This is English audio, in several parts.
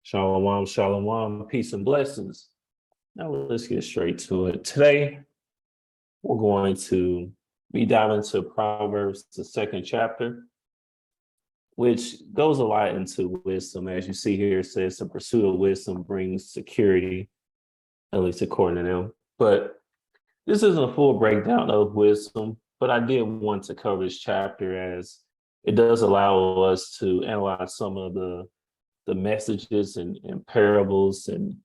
Shalom, shalom, peace and blessings. Now let's get straight to it. Today, we're going to be diving into Proverbs, the second chapter, which goes a lot into wisdom. As you see here, it says the pursuit of wisdom brings security, at least according to them. But this isn't a full breakdown of wisdom, but I did want to cover this chapter as it does allow us to analyze some of the messages and parables and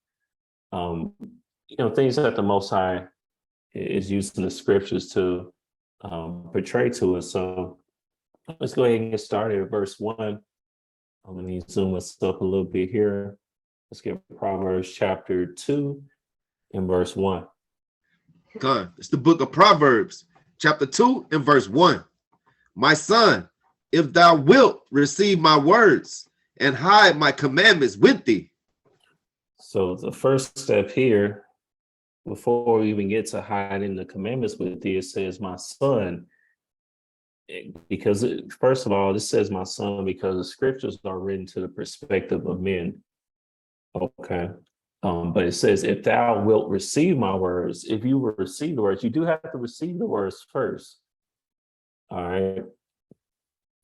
things that the Most High is using the scriptures to portray to us. So let's go ahead and get started at verse 1. Let me zoom us up a little bit here. Let's get Proverbs chapter 2 and verse 1. God, it's the book of Proverbs, chapter 2 and verse 1. My son, if thou wilt receive my words and hide my commandments with thee. So the first step here, before we even get to hiding the commandments with thee, it says, my son, because first of all, this says my son, because the scriptures are written to the perspective of men. Okay. But it says, if thou wilt receive my words, if you will receive the words, you do have to receive the words first. All right.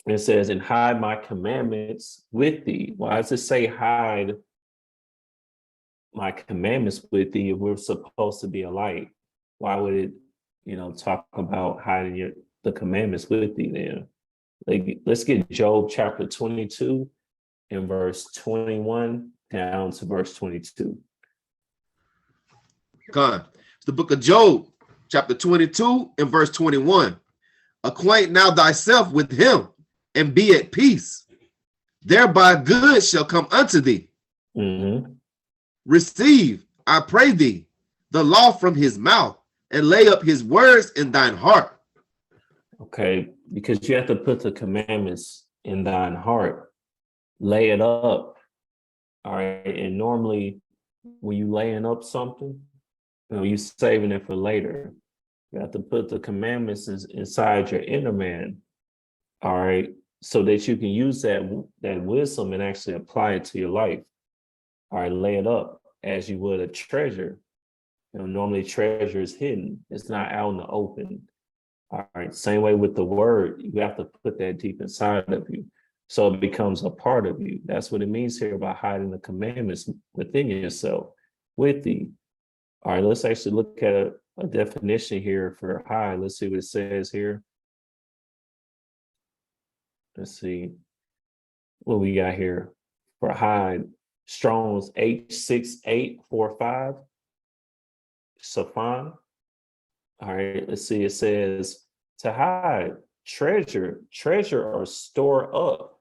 It says, and hide my commandments with thee. Why does it say hide my commandments with thee if we're supposed to be a light? Why would it, talk about hiding the commandments with thee then? Like, let's get Job chapter 22 and verse 21 down to verse 22. God, it's the book of Job, chapter 22 and verse 21. Acquaint now thyself with him and be at peace. Thereby good shall come unto thee. Mm-hmm. Receive, I pray thee, the law from his mouth, and lay up his words in thine heart. Okay, because you have to put the commandments in thine heart. Lay it up. All right. And normally when you laying up something, you're saving it for later. You have to put the commandments inside your inner man. All right. So that you can use that wisdom and actually apply it to your life. All right, lay it up as you would a treasure. Normally treasure is hidden. It's not out in the open. All right, same way with the word. You have to put that deep inside of you so it becomes a part of you. That's what it means here about hiding the commandments within yourself, with thee. All right, let's actually look at a definition here for hide. Let's see what it says here. Let's see what we got here for hide. Strong's H6845. Safan. All right, let's see. It says to hide, treasure or store up.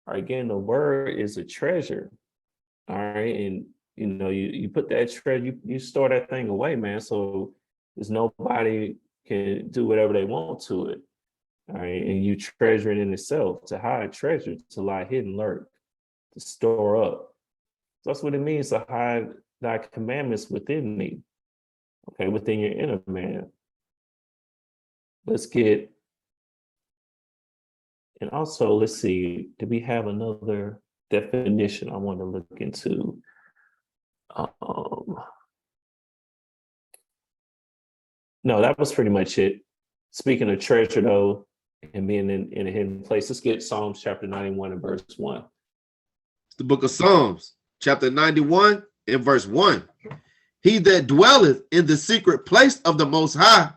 All right, again, the word is a treasure. All right, and you put that treasure, you store that thing away, man. So there's nobody can do whatever they want to it. All right, and you treasure it in itself. To hide, treasure, to lie hidden, lurk, to store up. So that's what it means to hide thy commandments within me. Okay, within your inner man. Let's get, and also let's see, do we have another definition I want to look into? No, that was pretty much it. Speaking of treasure though, and being in a hidden place, let's get Psalms chapter 91 and verse 1. It's the book of Psalms, chapter 91 and verse 1. He that dwelleth in the secret place of the Most High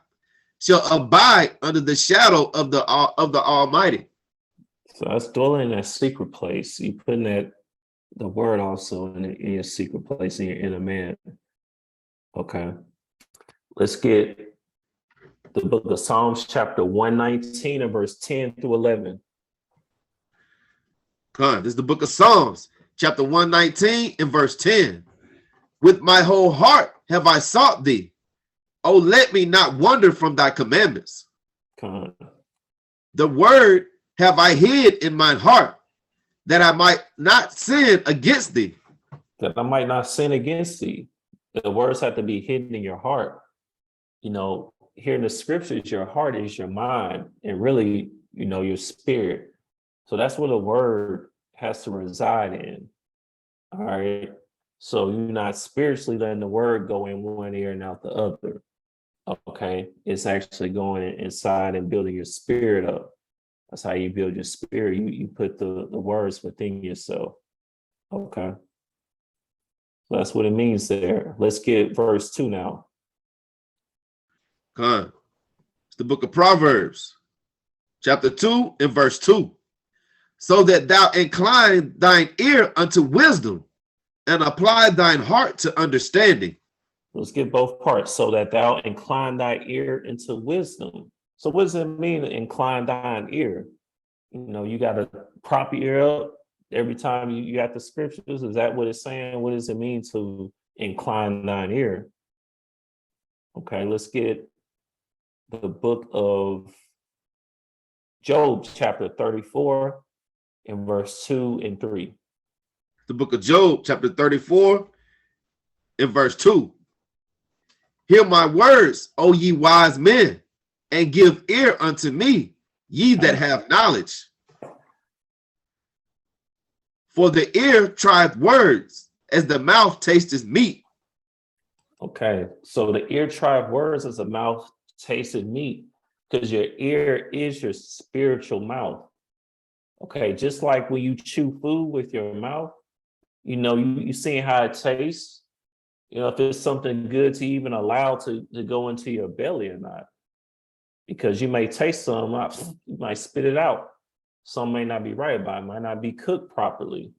shall abide under the shadow of the Almighty. So that's dwelling in that secret place. You putting the word also in your secret place, in your inner man. Okay. Let's get the book of Psalms chapter 119 and verse 10 through 11. This is the book of Psalms, chapter 119 and verse 10. With my whole heart have I sought thee. Oh, let me not wander from thy commandments. The word have I hid in mine heart, that I might not sin against thee. That I might not sin against thee. The words have to be hidden in your heart. Here in the scriptures, your heart is your mind and really, your spirit. So that's where the word has to reside in. All right. So you're not spiritually letting the word go in one ear and out the other. Okay. It's actually going inside and building your spirit up. That's how you build your spirit. You put the words within yourself. Okay. So that's what it means there. Let's get verse 2 now. It's the book of Proverbs, chapter 2 and verse 2. So that thou incline thine ear unto wisdom and apply thine heart to understanding. Let's get both parts. So that thou incline thy ear into wisdom. So what does it mean to incline thine ear? You got to prop your ear up every time you got the scriptures. Is that what it's saying? What does it mean to incline thine ear? Okay, let's get the book of Job, chapter 34, and verse 2 and 3. The book of Job, chapter 34, and verse 2. Hear my words, O ye wise men, and give ear unto me, ye that have knowledge. For the ear trieth words, as the mouth tasteth meat. Okay, so the ear trieth words as the mouth tasted meat, because your ear is your spiritual mouth. Okay, just like when you chew food with your mouth, you seeing how it tastes. If it's something good to even allow to go into your belly or not. Because you may taste some, you might spit it out. Some may not be right about it, might not be cooked properly.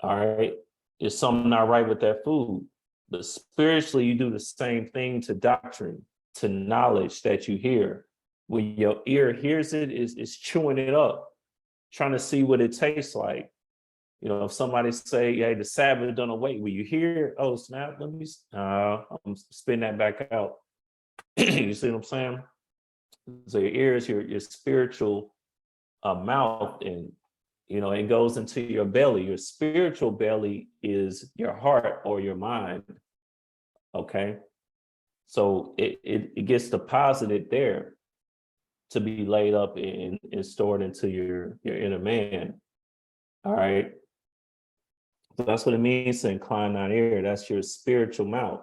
All right. There's something not right with that food. But spiritually, you do the same thing to doctrine, to knowledge that you hear. When your ear hears it, is chewing it up, trying to see what it tastes like. If somebody say, hey, the Sabbath done away, will you hear, oh, snap, I'm spitting that back out. You see what I'm saying? So your ear is your spiritual mouth, and it goes into your belly. Your spiritual belly is your heart or your mind. Okay, so it gets deposited there to be laid up and stored into your inner man. All right, so that's what it means to incline thine ear. That's your spiritual mouth.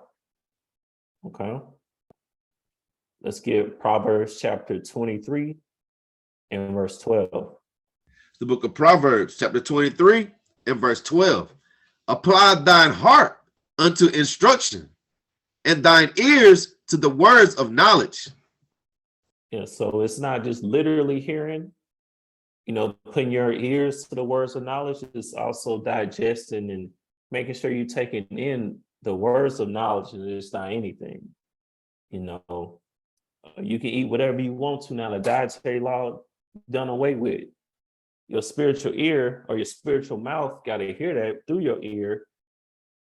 Okay. Let's get Proverbs chapter 23 and verse 12. The book of Proverbs, chapter 23 and verse 12. Apply thine heart unto instruction, and thine ears to the words of knowledge. Yeah, so it's not just literally hearing, putting your ears to the words of knowledge. It's also digesting and making sure you're taking in the words of knowledge, and it's not anything. You can eat whatever you want to now. The dietary law done away with. Your spiritual ear or your spiritual mouth got to hear that through your ear.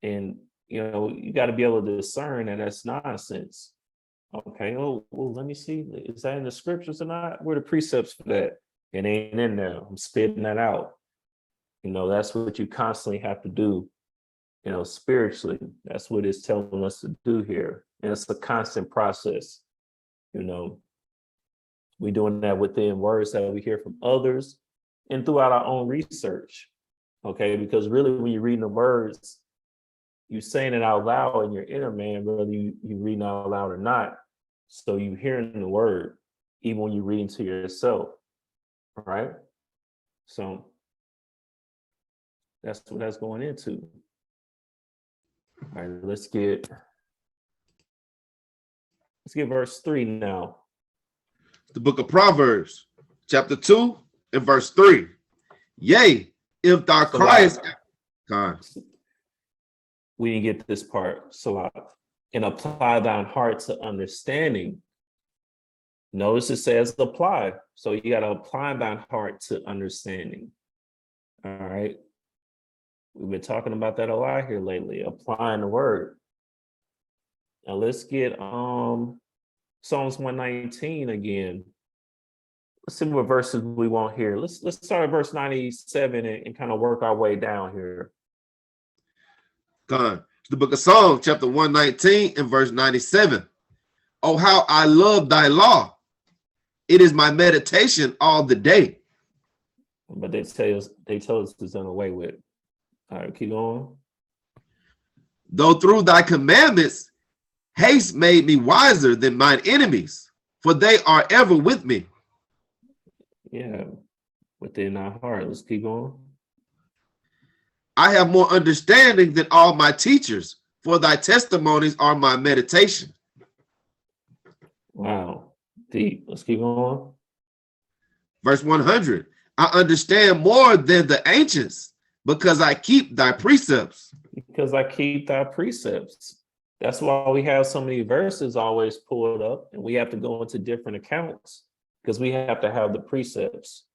And, you got to be able to discern that that's nonsense. Okay. Oh, well, let me see. Is that in the scriptures or not? Where are the precepts for that? It ain't in there. I'm spitting that out. That's what you constantly have to do, spiritually. That's what it's telling us to do here. And it's a constant process. We're doing that within words that we hear from others and throughout our own research. Okay, because really when you're reading the words, you're saying it out loud in your inner man, whether you reading out loud or not. So you're hearing the word, even when you're reading to yourself. All right. So that's what that's going into. All right, let's get verse 3 now. The book of Proverbs, chapter 2 and verse 3. Yea, if thou criest, we didn't get this part, Salah. And apply thine heart to understanding. Notice it says apply. So you got to apply thine heart to understanding. All right. We've been talking about that a lot here lately, applying the word. Now let's get Psalms 119 again. Let's see what verses we want here. Let's start at verse 97 and kind of work our way down here. The book of Psalms, chapter 119 and verse 97. Oh, how I love thy law. It is my meditation all the day. But they tell us it's done away with. All right, keep going. Though through thy commandments haste made me wiser than mine enemies, for they are ever with me. Yeah, within our heart. Let's keep going. I have more understanding than all my teachers, for thy testimonies are my meditation. Wow, deep. Let's keep going. Verse 100, I understand more than the ancients, because I keep thy precepts. Because I keep thy precepts. That's why we have so many verses always pulled up, and we have to go into different accounts because we have to have the precepts.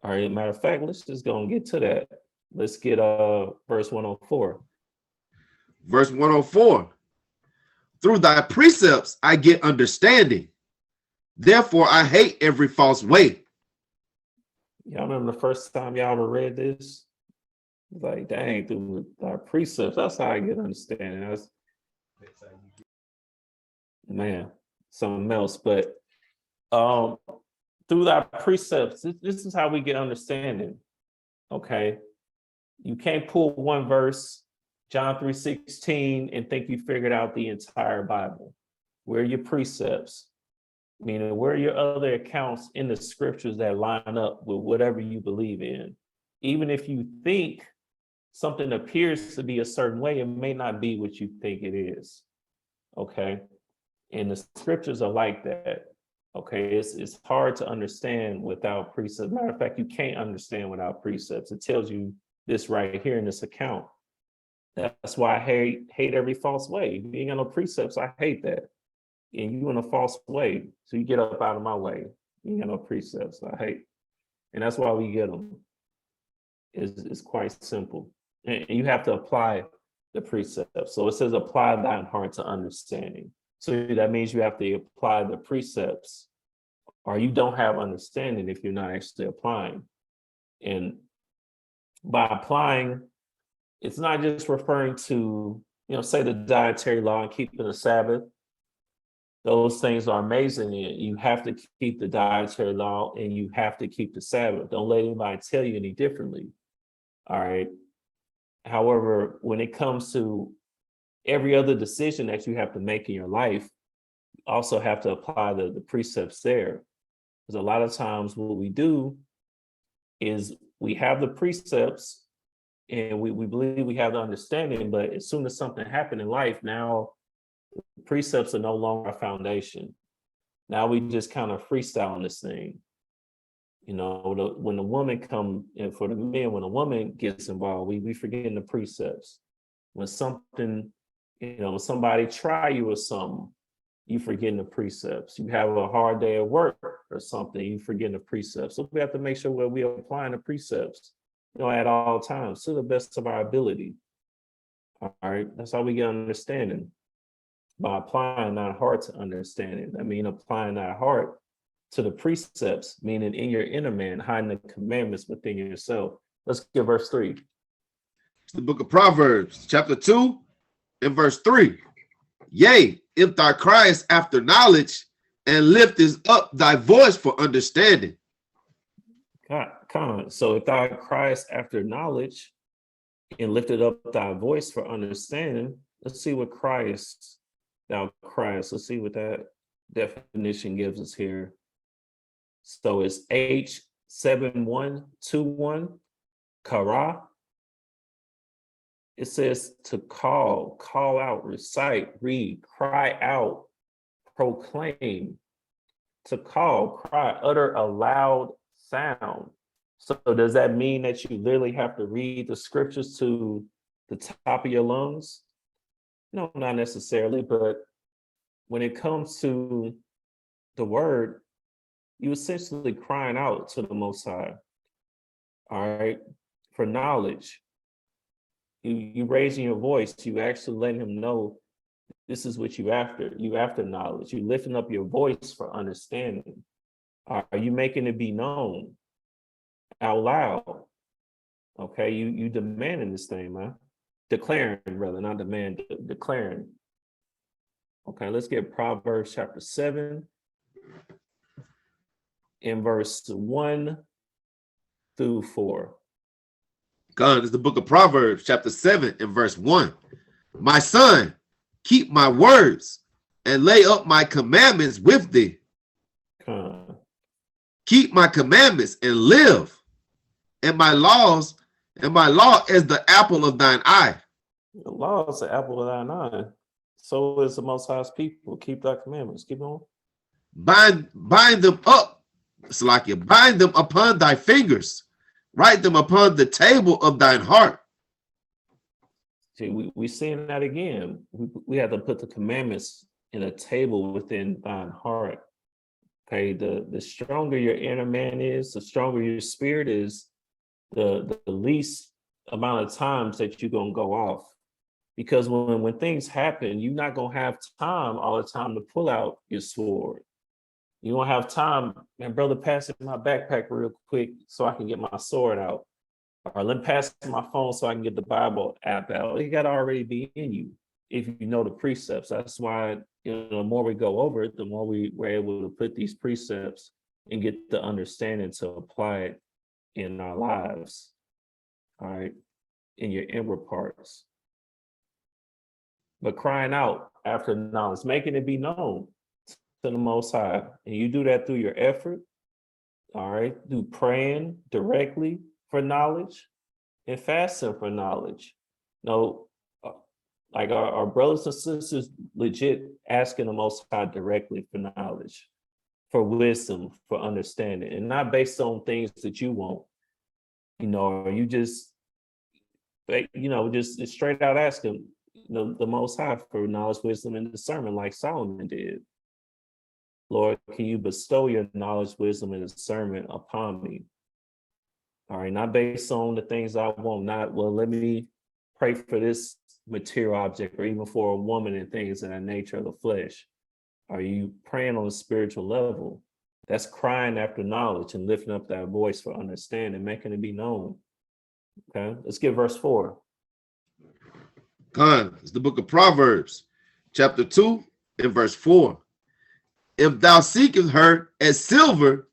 All right, matter of fact, let's just go and get to that. Let's get verse 104. Verse 104, through thy precepts I get understanding. Therefore I hate every false way. Y'all remember the first time y'all ever read this? It's like, dang, through our precepts, that's how I get understanding. That's, man, something else. But through our precepts, this is how we get understanding. Okay. You can't pull one verse, John 3:16, and think you figured out the entire Bible. Where are your precepts? Meaning, where are your other accounts in the scriptures that line up with whatever you believe in? Even if you think something appears to be a certain way, it may not be what you think it is. Okay. And the scriptures are like that. Okay. It's hard to understand without precepts. Matter of fact, you can't understand without precepts. It tells you this right here in this account. That's why I hate every false way. If you ain't got no precepts, I hate that. And you in a false way. So you get up out of my way. You ain't got no precepts. I hate. And that's why we get them. It's quite simple. And you have to apply the precepts. So it says apply thine heart to understanding. So that means you have to apply the precepts, or you don't have understanding if you're not actually applying. And by applying, it's not just referring to, say the dietary law and keeping the Sabbath. Those things are amazing. You have to keep the dietary law and you have to keep the Sabbath. Don't let anybody tell you any differently. All right. However, when it comes to every other decision that you have to make in your life, you also have to apply the precepts there. Because a lot of times what we do is we have the precepts and we believe we have the understanding, but as soon as something happened in life, now precepts are no longer a foundation. Now we just kind of freestyling this thing. When the woman come, and for the men, when a woman gets involved, we forgetting the precepts. When something, when somebody try you or something, you forgetting the precepts. You have a hard day at work or something, you forgetting the precepts. So we have to make sure that we're applying the precepts, at all times to the best of our ability. All right, that's how we get understanding. By applying our heart to understanding. I mean, applying our heart to the precepts, meaning in your inner man, hiding the commandments within yourself. Let's get verse 3. It's the book of Proverbs, chapter 2, and verse 3. Yea, if thou criest after knowledge, and liftest up thy voice for understanding. Come on. So if thou criest after knowledge, and lifted up thy voice for understanding, let's see what criest. Thou criest. Let's see what that definition gives us here. So it's H7121, kara. It says to call out, recite, read, cry out, proclaim, to call, cry, utter a loud sound. So does that mean that you literally have to read the scriptures to the top of your lungs? No, not necessarily, but when it comes to the word, you essentially crying out to the Most High. All right, for knowledge. You raising your voice, you actually letting him know this is what you after. You after knowledge. You lifting up your voice for understanding. Are you making it be known out loud? Okay, you demanding this thing, man. Declaring, rather, not demand, declaring. Okay, let's get Proverbs chapter 7 in verse 1 through 4. God is the book of Proverbs, chapter 7, and verse 1. My son, keep my words and lay up my commandments with thee. Keep my commandments and live, and my law is the apple of thine eye. The law is the apple of thine eye. So is the Most High's people. Keep thy commandments. Keep on. Bind them up, Salakia, bind them upon thy fingers, write them upon the table of thine heart. See, we seeing that again. We have to put the commandments in a table within thine heart. Okay, the stronger your inner man is, the stronger your spirit is, the least amount of times that you're gonna go off. Because when things happen, you're not gonna have time all the time to pull out your sword. You don't have time, man, brother, pass it in my backpack real quick so I can get my sword out. Or let me pass my phone so I can get the Bible app out. It got to already be in you if you know the precepts. That's why, the more we go over it, the more we're able to put these precepts and get the understanding to apply it in our lives. All right, in your inward parts. But crying out after knowledge, making it be known to the Most High. And you do that through your effort, all right, through praying directly for knowledge and fasting for knowledge. Like our brothers and sisters legit asking the Most High directly for knowledge, for wisdom, for understanding, and not based on things that you want, or you just straight out asking the Most High for knowledge, wisdom, and discernment like Solomon did. Lord, can you bestow your knowledge, wisdom, and discernment upon me? All right, not based on the things I want, let me pray for this material object or even for a woman and things in the nature of the flesh. Are you praying on a spiritual level? That's crying after knowledge and lifting up that voice for understanding, making it be known. Okay, let's get verse 4. It's the book of Proverbs, chapter 2 and verse 4. If thou seekest her as silver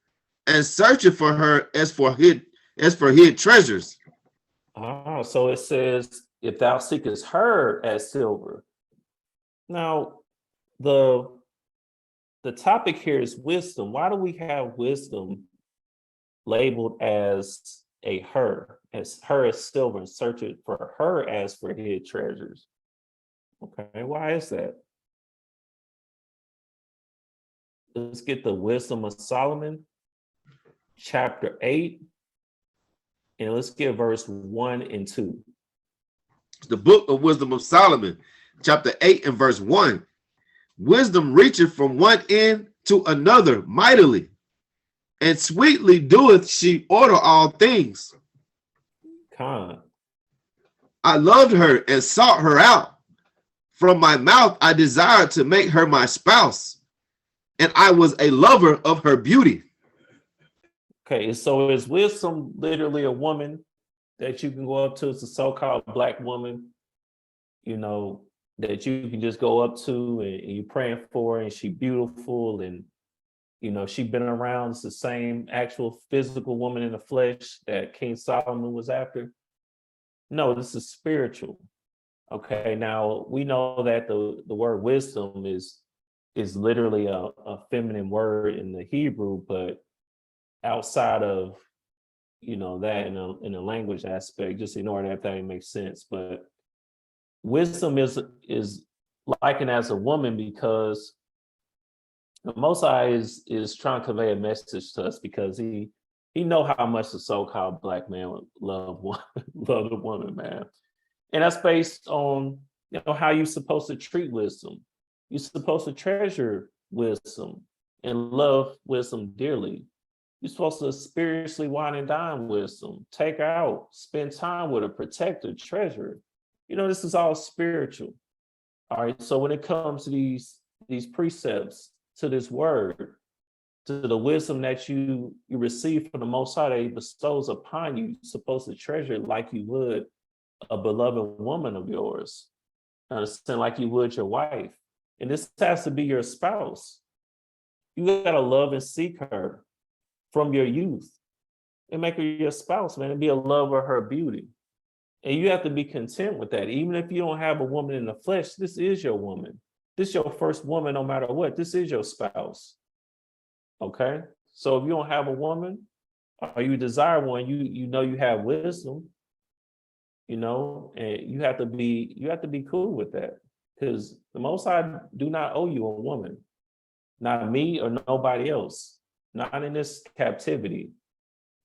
and searching for her as for hid treasures. So it says, if thou seekest her as silver. Now, the topic here is wisdom. Why do we have wisdom labeled as her as silver and searching for her as for hid treasures? Okay, why is that? Let's get the Wisdom of Solomon, chapter 8, and let's get verse 1 and 2. The book of Wisdom of Solomon, chapter 8 and verse 1. Wisdom reacheth from one end to another mightily, and sweetly doeth she order all things. I loved her and sought her out. From my mouth I desired to make her my spouse, and I was a lover of her beauty. Okay, so is wisdom literally a woman that you can go up to? It's a so-called black woman, that you can just go up to and you're praying for her, and she's beautiful, and she's been around. It's the same actual physical woman in the flesh that King Solomon was after. No, this is spiritual. Okay, now we know that the word wisdom is literally a feminine word in the Hebrew, but outside of that in a language aspect, just ignore that if that makes sense. But wisdom is likened as a woman because the Most High is trying to convey a message to us, because he know how much the so-called black man love the woman, man. And that's based on how you're supposed to treat wisdom. You're supposed to treasure wisdom and love wisdom dearly. You're supposed to spiritually wine and dine wisdom, take her out, spend time with her, protect her, treasure her. This is all spiritual. All right. So when it comes to these precepts, to this word, to the wisdom that you receive from the Most High that He bestows upon you, you're supposed to treasure it like you would a beloved woman of yours. Understand, like you would your wife. And this has to be your spouse. You got to love and seek her from your youth and make her your spouse, man, and be a lover of her beauty. And you have to be content with that. Even if you don't have a woman in the flesh, this is your woman. This is your first woman, no matter what. This is your spouse. Okay. So if you don't have a woman or you desire one, you know you have wisdom, and you have to be cool with that. Because the Most High do not owe you a woman, not me or nobody else, not in this captivity.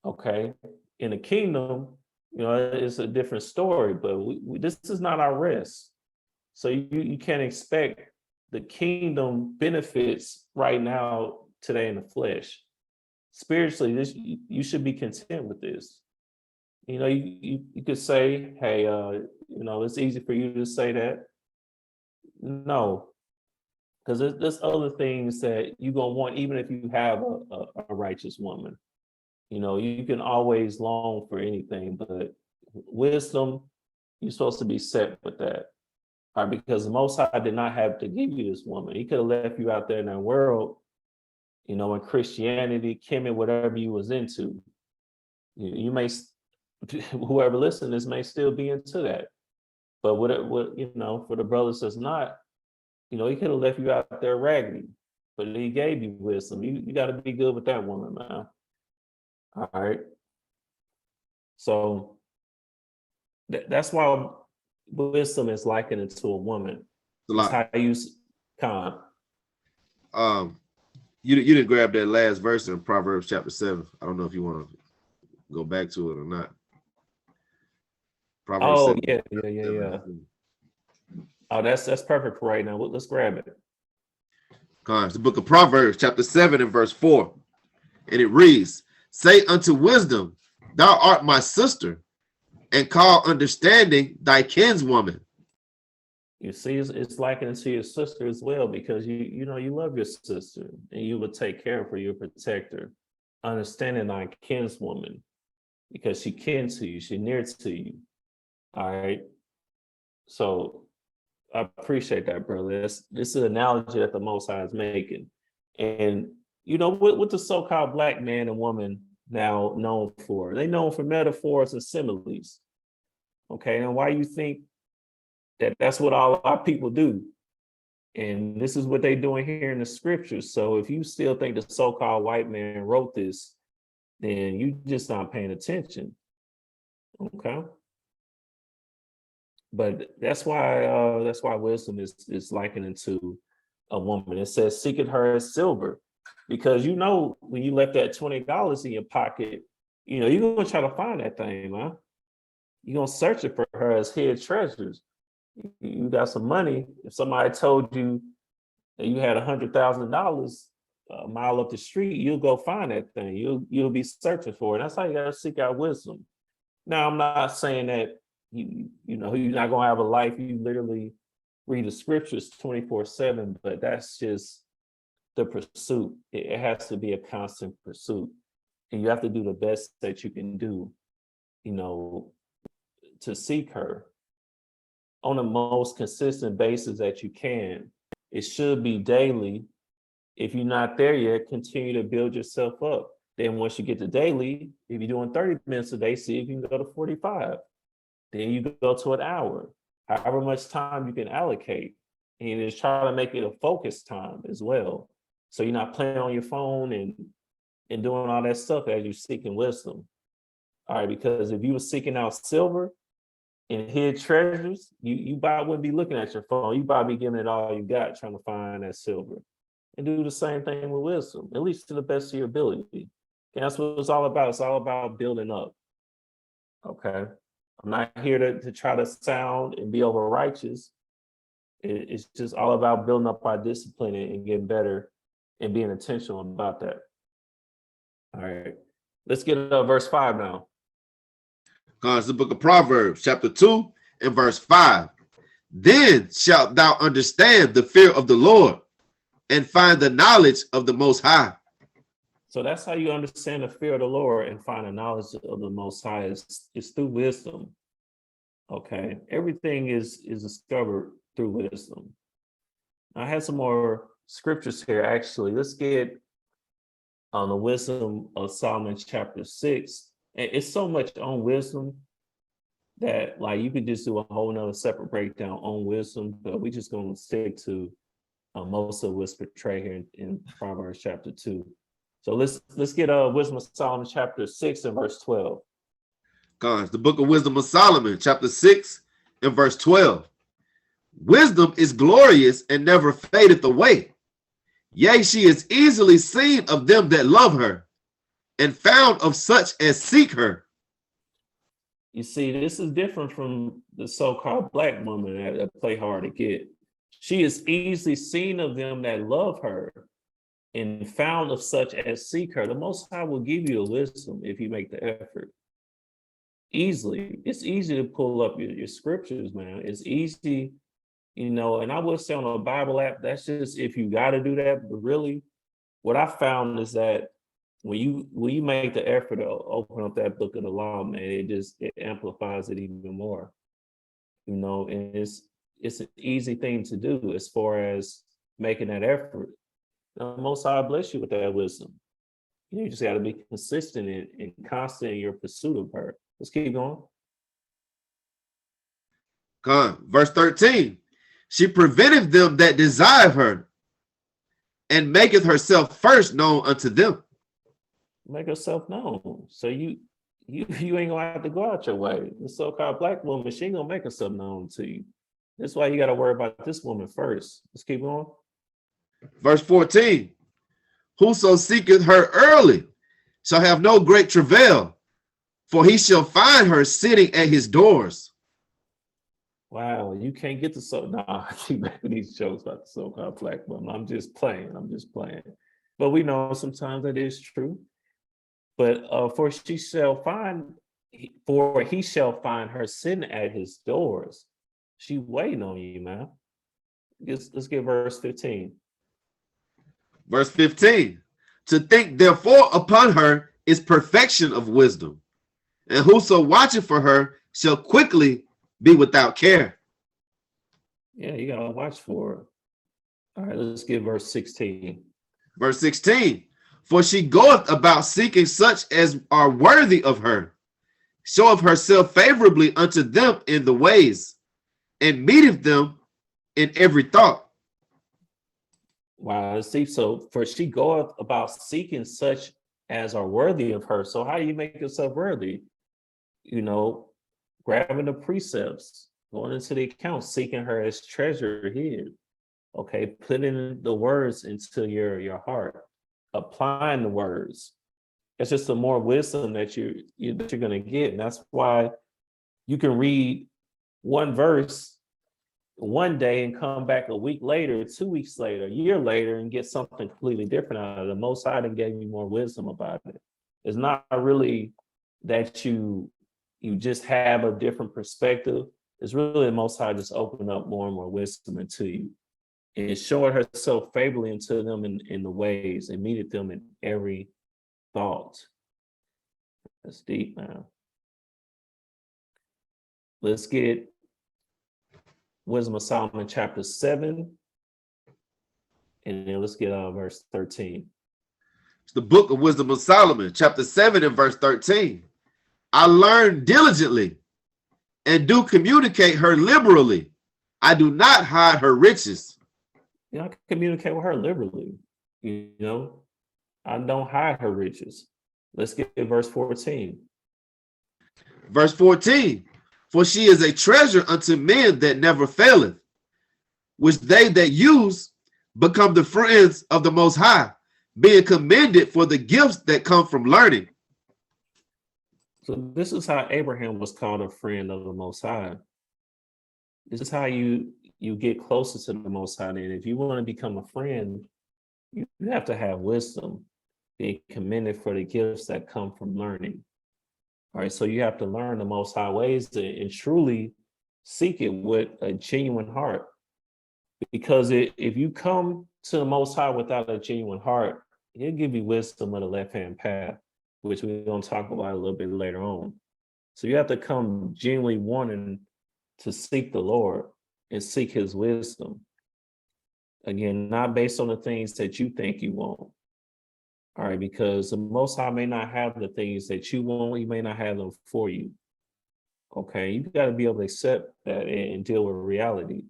Okay. In the kingdom, it's a different story, but this is not our rest. So you can't expect the kingdom benefits right now, today in the flesh. Spiritually, you should be content with this. You could say, hey, it's easy for you to say that. No, because there's other things that you're gonna want, even if you have a righteous woman. You can always long for anything, but wisdom, you're supposed to be set with that. All right, because the Most High did not have to give you this woman. He could have left you out there in that world, in Christianity, Kemet, whatever you was into. You may, whoever listens, this may still be into that. But what for the brothers that's not, he could have left you out there raggedy, but he gave you wisdom. You got to be good with that woman, man. All right. So that's why wisdom is likened into a woman. It's how you con. You didn't grab that last verse in Proverbs chapter 7. I don't know if you want to go back to it or not. Proverbs 7. Yeah. Oh, that's perfect for right now. Let's grab it. It's the book of Proverbs chapter 7 and verse 4. And it reads, say unto wisdom, thou art my sister, and call understanding thy kinswoman. You see, it's likened to your sister as well, because you love your sister and you will take care of her, you protect her. Understanding thy kinswoman, because she kin to you, she near to you. All right. So I appreciate that, brother. This is an analogy that the Most High is making. And what the so-called black man and woman now known for? They known for metaphors and similes. Okay, and why you think that's what all our people do? And this is what they're doing here in the scriptures. So if you still think the so-called white man wrote this, then you just not paying attention. Okay. But that's why wisdom is likened into a woman. It says, seeketh her as silver. Because when you left that $20 in your pocket, you're gonna try to find that thing, man. You're gonna search it for her as hid treasures. You got some money. If somebody told you that you had $100,000 a mile up the street, you'll go find that thing. You'll be searching for it. That's how you gotta seek out wisdom. Now, I'm not saying that you're not gonna have a life you literally read the scriptures 24/7, but that's just the pursuit. It has to be a constant pursuit, and you have to do the best that you can do, to seek her on the most consistent basis that you can. It should be daily. If you're not there yet, continue to build yourself up. Then once you get to daily, if you're doing 30 minutes a day, see if you can go to 45. Then you go to an hour, however much time you can allocate. And just try to make it a focused time as well. So you're not playing on your phone and doing all that stuff as you're seeking wisdom. All right, because if you were seeking out silver and hid treasures, you probably wouldn't be looking at your phone. You probably be giving it all you got, trying to find that silver. And do the same thing with wisdom, at least to the best of your ability. And that's what it's all about. It's all about building up. Okay. I'm not here to try to sound and be over righteous. It's just all about building up our discipline and getting better and being intentional about that. All right. Let's get to verse 5 now. It's the book of Proverbs, chapter 2 and verse 5. Then shalt thou understand the fear of the Lord and find the knowledge of the Most High. So that's how you understand the fear of the Lord and find the knowledge of the Most High is through wisdom. Okay. Everything is discovered through wisdom. I had some more scriptures here, actually. Let's get on the wisdom of Solomon chapter 6. And it's so much on wisdom. that like you could just do a whole nother separate breakdown on wisdom, but we just gonna stick to most of what's portrayed here in Proverbs chapter 2. So let's get Wisdom of Solomon chapter 6 and verse 12. God, the book of Wisdom of Solomon, chapter 6 and verse 12. Wisdom is glorious and never fadeth away. Yea, she is easily seen of them that love her, and found of such as seek her. You see, this is different from the so-called black woman that play hard to get. She is easily seen of them that love her, and found of such as seek her. The Most High will give you the wisdom if you make the effort. Easily. It's easy to pull up your scriptures, man. It's easy, and I would say on a Bible app, that's just if you got to do that. But really, what I found is that when you make the effort to open up that book of the law, man, it amplifies it even more. And it's an easy thing to do as far as making that effort. The Most High bless you with that wisdom. You just got to be consistent and constant in your pursuit of her. Let's keep going. Verse 13. She preventeth them that desire her, and maketh herself first known unto them. Make herself known. So you ain't gonna have to go out your way. The so-called black woman, she ain't gonna make herself known to you. That's why you got to worry about this woman first. Let's keep going. Verse 14. Whoso seeketh her early shall have no great travail, for he shall find her sitting at his doors. Wow, you can't get I keep making these jokes about the so-called black woman. I'm just playing. But we know sometimes that is true. But for he shall find her sitting at his doors. She waiting on you, man. Let's get verse 15. Verse 15. To think therefore upon her is perfection of wisdom, and whoso watcheth for her shall quickly be without care. Yeah, you gotta watch for her. All right, let's get verse 16. Verse 16. For she goeth about seeking such as are worthy of her, showeth herself favorably unto them in the ways, and meeteth them in every thought. Wow, let's see. So for she goeth about seeking such as are worthy of her. So how do you make yourself worthy? Grabbing the precepts, going into the account, seeking her as treasure hid. Okay, putting the words into your heart, applying the words. It's just the more wisdom that you're gonna get. And that's why you can read one verse one day and come back a week later, 2 weeks later, a year later, and get something completely different out of it. The Most High gave you more wisdom about it. It's not really that you just have a different perspective. It's really the Most High just opening up more and more wisdom into you, and showing herself favorably into them in the ways, and meeted them in every thought. That's deep, man. Let's get Wisdom of Solomon chapter 7, and then let's get verse 13. It's the book of Wisdom of Solomon, chapter 7 and verse 13. I learn diligently and do communicate her liberally. I do not hide her riches. I can communicate with her liberally. I don't hide her riches. Let's get verse 14. Verse 14. For she is a treasure unto men that never faileth, which they that use become the friends of the Most High, being commended for the gifts that come from learning. So this is how Abraham was called a friend of the Most High. This is how you get closer to the Most High. And if you want to become a friend, you have to have wisdom, being commended for the gifts that come from learning. All right, so you have to learn the Most High ways and truly seek it with a genuine heart. Because if you come to the Most High without a genuine heart, He'll give you wisdom of the left-hand path, which we're going to talk about a little bit later on. So you have to come genuinely wanting to seek the Lord and seek His wisdom. Again, not based on the things that you think you want. All right, because the Most High may not have the things that you want, He may not have them for you. Okay, you got to be able to accept that and deal with reality.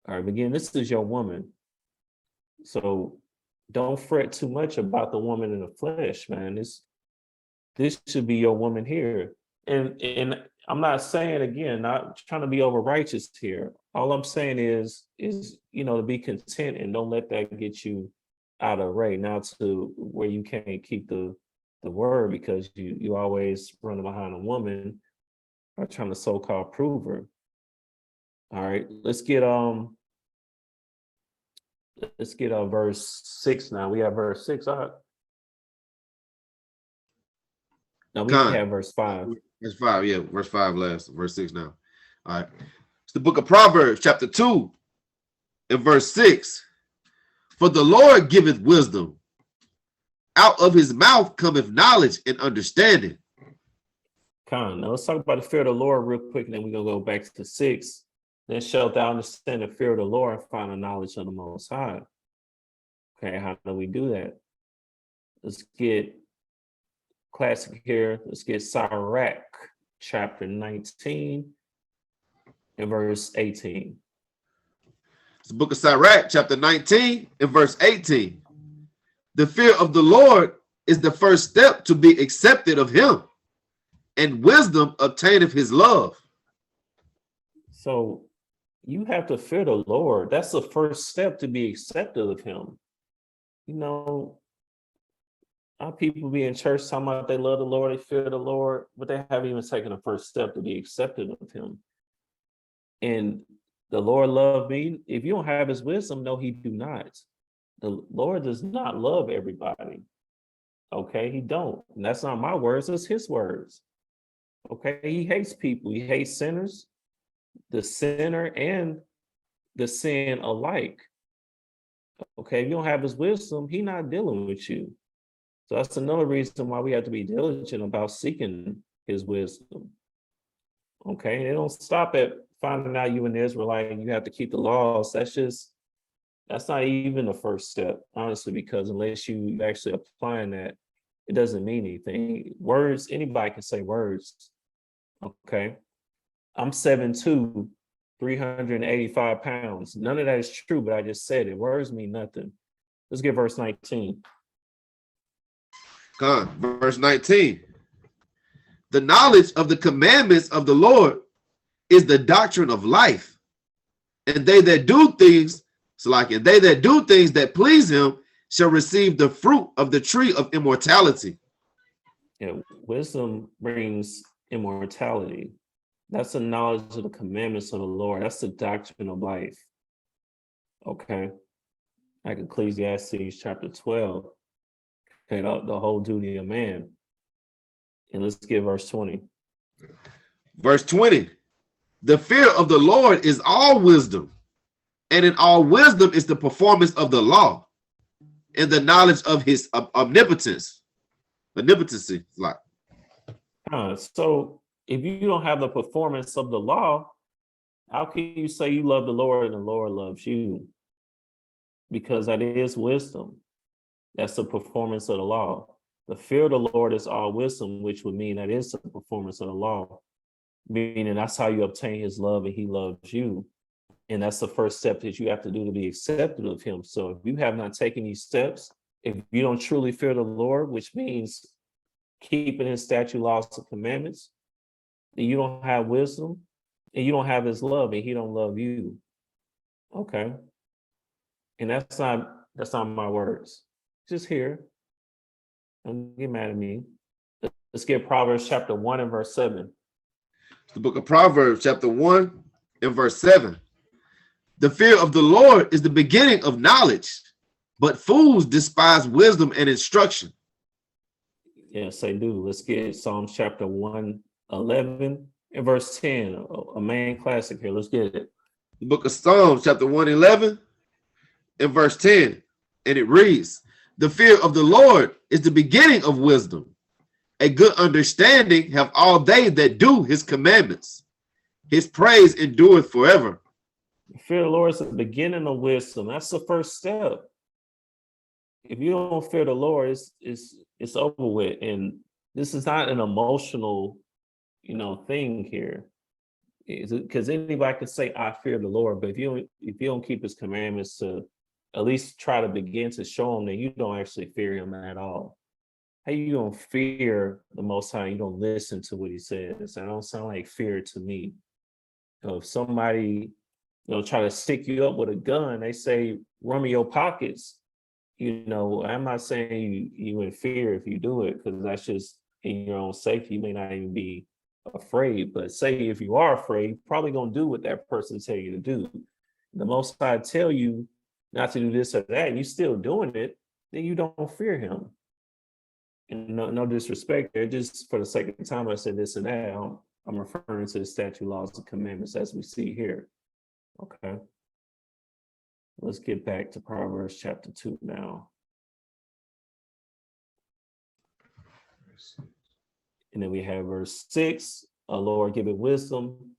All right, again, this is your woman. So don't fret too much about the woman in the flesh, man. This should be your woman here. And I'm not saying, again, not trying to be over righteous here. All I'm saying is to be content and don't let that get you out of right now to where you can't keep the word because you always running behind a woman or trying to so-called prove her. All right, let's get verse 6 now. We have verse 6. All right. Now we have verse 5. Verse 5, yeah, verse 5 last, verse 6 now. All right. It's the book of Proverbs, chapter 2, and verse 6. For the Lord giveth wisdom. Out of his mouth cometh knowledge and understanding. Now let's talk about the fear of the Lord real quick, and then we're going to go back to 6. Then shalt thou understand the fear of the Lord and find the knowledge of the Most High. Okay, how do we do that? Let's get classic here. Let's get Sirach, chapter 19, and verse 18. It's the book of Sirach, chapter 19, and verse 18. The fear of the Lord is the first step to be accepted of him, and wisdom obtaineth his love. So you have to fear the Lord. That's the first step to be accepted of him. Our people be in church talking about they love the Lord, they fear the Lord, but they haven't even taken the first step to be accepted of him. And the Lord loved me. If you don't have his wisdom, no, he do not. The Lord does not love everybody. Okay, he don't. And that's not my words, it's his words. Okay, he hates people. He hates sinners, the sinner and the sin alike. Okay, if you don't have his wisdom, he's not dealing with you. So that's another reason why we have to be diligent about seeking his wisdom. Okay, they don't stop at finding out you an Israelite and you have to keep the laws. That's not even the first step, honestly, because unless you actually applying that, it doesn't mean anything. Words, anybody can say words. Okay, I'm 7'2", 385 pounds. None of that is true, but I just said it. Words mean nothing. Let's get verse 19. Verse 19. The knowledge of the commandments of the Lord is the doctrine of life. And they that do things that please him shall receive the fruit of the tree of immortality. Yeah, wisdom brings immortality. That's the knowledge of the commandments of the Lord. That's the doctrine of life. Okay. Like Ecclesiastes chapter 12. Okay, the whole duty of man. And let's get verse 20. Verse 20. The fear of the Lord is all wisdom, and in all wisdom is the performance of the law, and the knowledge of his omnipotency. Like, so if you don't have the performance of the law, how can you say you love the Lord and the Lord loves you? Because that is wisdom. That's the performance of the law. The fear of the Lord is all wisdom, which would mean that is the performance of the law, meaning that's how you obtain his love and he loves you. And that's the first step that you have to do to be accepted of him. So if you have not taken these steps, if you don't truly fear the Lord, which means keeping his statute, laws, and commandments, then you don't have wisdom and you don't have his love and he don't love you. Okay. And that's not my words. Just here. Don't get mad at me. Let's get Proverbs chapter 1 and verse 7. The book of Proverbs chapter 1 and verse 7. The fear of the Lord is the beginning of knowledge, but fools despise wisdom and instruction. Yes, they do. Let's get Psalms chapter 111 and verse 10, a main classic here. Let's get it. The book of Psalms chapter 111 and verse 10. And it reads, the fear of the Lord is the beginning of wisdom. A good understanding have all they that do his commandments. His praise endureth forever. The fear of the Lord is the beginning of wisdom. That's the first step. If you don't fear the Lord, it's over with. And this is not an emotional thing here. Because anybody can say, I fear the Lord, but if you don't keep his commandments to at least try to begin to show him that you don't actually fear him at all. How you gonna fear the Most High? You don't listen to what he says. That don't sound like fear to me. If somebody, try to stick you up with a gun, they say, run me your pockets. I'm not saying you in fear if you do it, because that's just in your own safety. You may not even be afraid, but say if you are afraid, you're probably gonna do what that person tell you to do. The Most High tell you not to do this or that, and you still doing it, then you don't fear him. And no disrespect there, just for the sake of time, I said this and that. I'm referring to the statute, laws, and commandments as we see here. Okay. Let's get back to Proverbs chapter 2 now. And then we have verse 6. A Lord give it wisdom.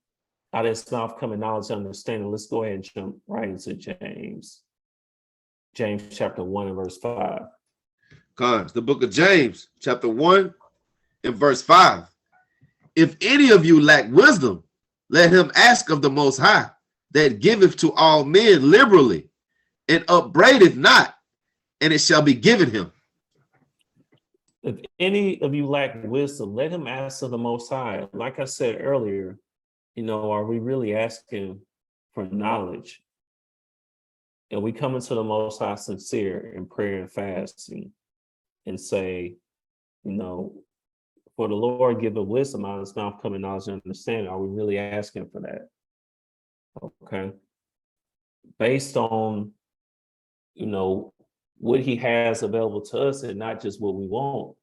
Out of his mouth coming knowledge and understanding. Let's go ahead and jump right into James. James chapter 1 and verse 5. Cons, the book of James, chapter 1 and verse 5. If any of you lack wisdom, let him ask of the Most High, that giveth to all men liberally, and upbraideth not, and it shall be given him. If any of you lack wisdom, let him ask of the Most High. Like I said earlier, are we really asking for knowledge? And we come into the Most High sincere in prayer and fasting and say, for the Lord give a wisdom, out of his mouth coming knowledge and understanding. Are we really asking for that? Okay. Based on, what he has available to us and not just what we want.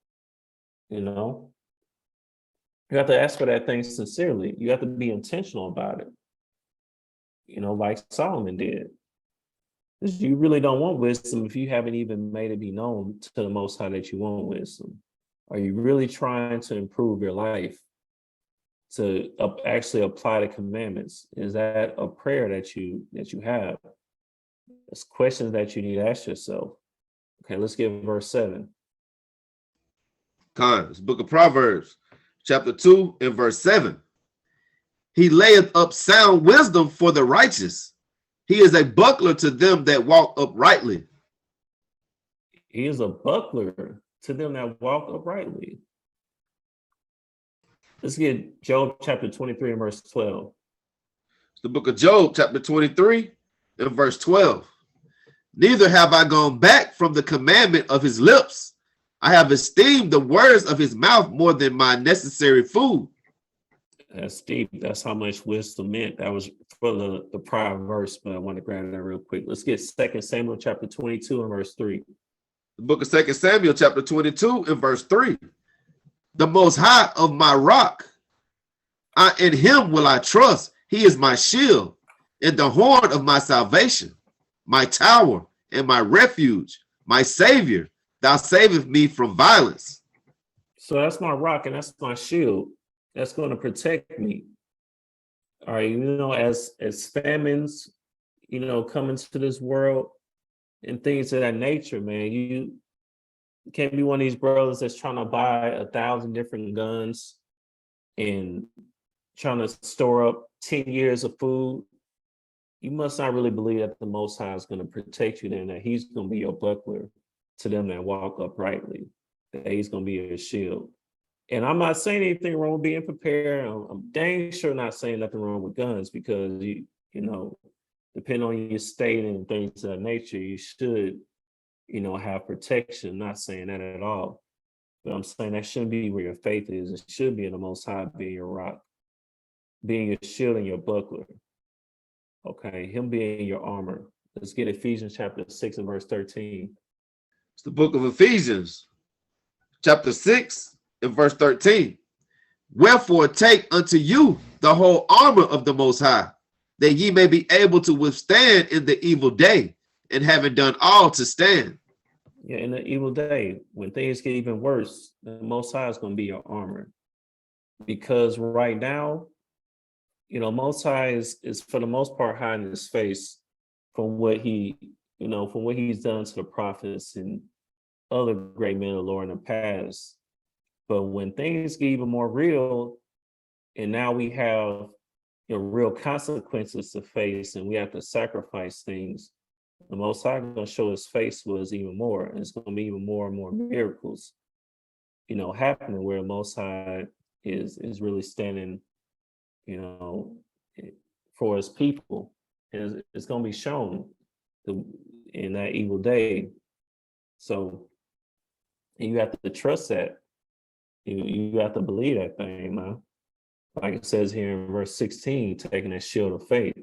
You have to ask for that thing sincerely. You have to be intentional about it. Like Solomon did. You really don't want wisdom if you haven't even made it be known to the Most High that you want wisdom. Are you really trying to improve your life to actually apply the commandments? Is that a prayer that you have? It's questions that you need to ask yourself. Okay, let's get verse 7. Cons, book of Proverbs, chapter 2 and verse 7. He layeth up sound wisdom for the righteous. He is a buckler to them that walk uprightly. He is a buckler to them that walk uprightly. Let's get Job chapter 23 and verse 12. It's the book of Job, chapter 23 and verse 12. Neither have I gone back from the commandment of his lips. I have esteemed the words of his mouth more than my necessary food. That's deep. That's how much wisdom meant. That was for the prior verse, but I want to grab that real quick. Let's get 2 Samuel chapter 22 and verse 3. The book of 2 Samuel chapter 22 and verse 3. The Most High of my rock, in him will I trust. He is my shield and the horn of my salvation, my tower and my refuge, my savior. Thou savest me from violence. So that's my rock and that's my shield. That's going to protect me. All right, as famines, come into this world and things of that nature, man, you can't be one of these brothers that's trying to buy 1,000 different guns and trying to store up 10 years of food. You must not really believe that the Most High is going to protect you then, that he's going to be your buckler to them that walk uprightly, that he's going to be your shield. And I'm not saying anything wrong with being prepared. I'm dang sure not saying nothing wrong with guns, because depending on your state and things of that nature, you should, have protection. Not saying that at all. But I'm saying that shouldn't be where your faith is. It should be in the Most High being your rock, being your shield and your buckler. Okay, him being your armor. Let's get Ephesians chapter 6 and verse 13. It's the book of Ephesians, chapter 6 and verse 13. Wherefore take unto you the whole armor of the Most High, that ye may be able to withstand in the evil day, and having done all to stand. Yeah, in the evil day, when things get even worse, the Most High is going to be your armor. Because right now, Most High is for the most part hiding his face from what he's done to the prophets and other great men of the Lord in the past. But when things get even more real, and now we have real consequences to face, and we have to sacrifice things. The Most High going to show his face was even more, and it's going to be even more and more miracles, happening where the Most High is really standing, for his people. And it's going to be shown in that evil day. So you have to trust that. You have to believe that thing, man. Like it says here in verse 16, taking that shield of faith.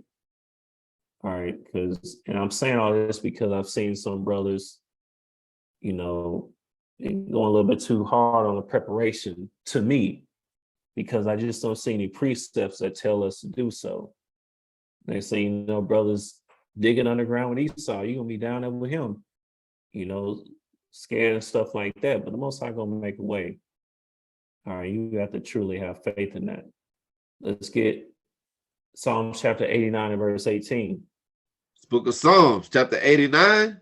All right, and I'm saying all this because I've seen some brothers, going a little bit too hard on the preparation to me, because I just don't see any precepts that tell us to do so. They say, brothers digging underground with Esau, you're gonna be down there with him, scared and stuff like that. But the Most High gonna make a way. All right, you have to truly have faith in that. Let's get Psalm chapter 89 and verse 18. It's book of Psalms, chapter 89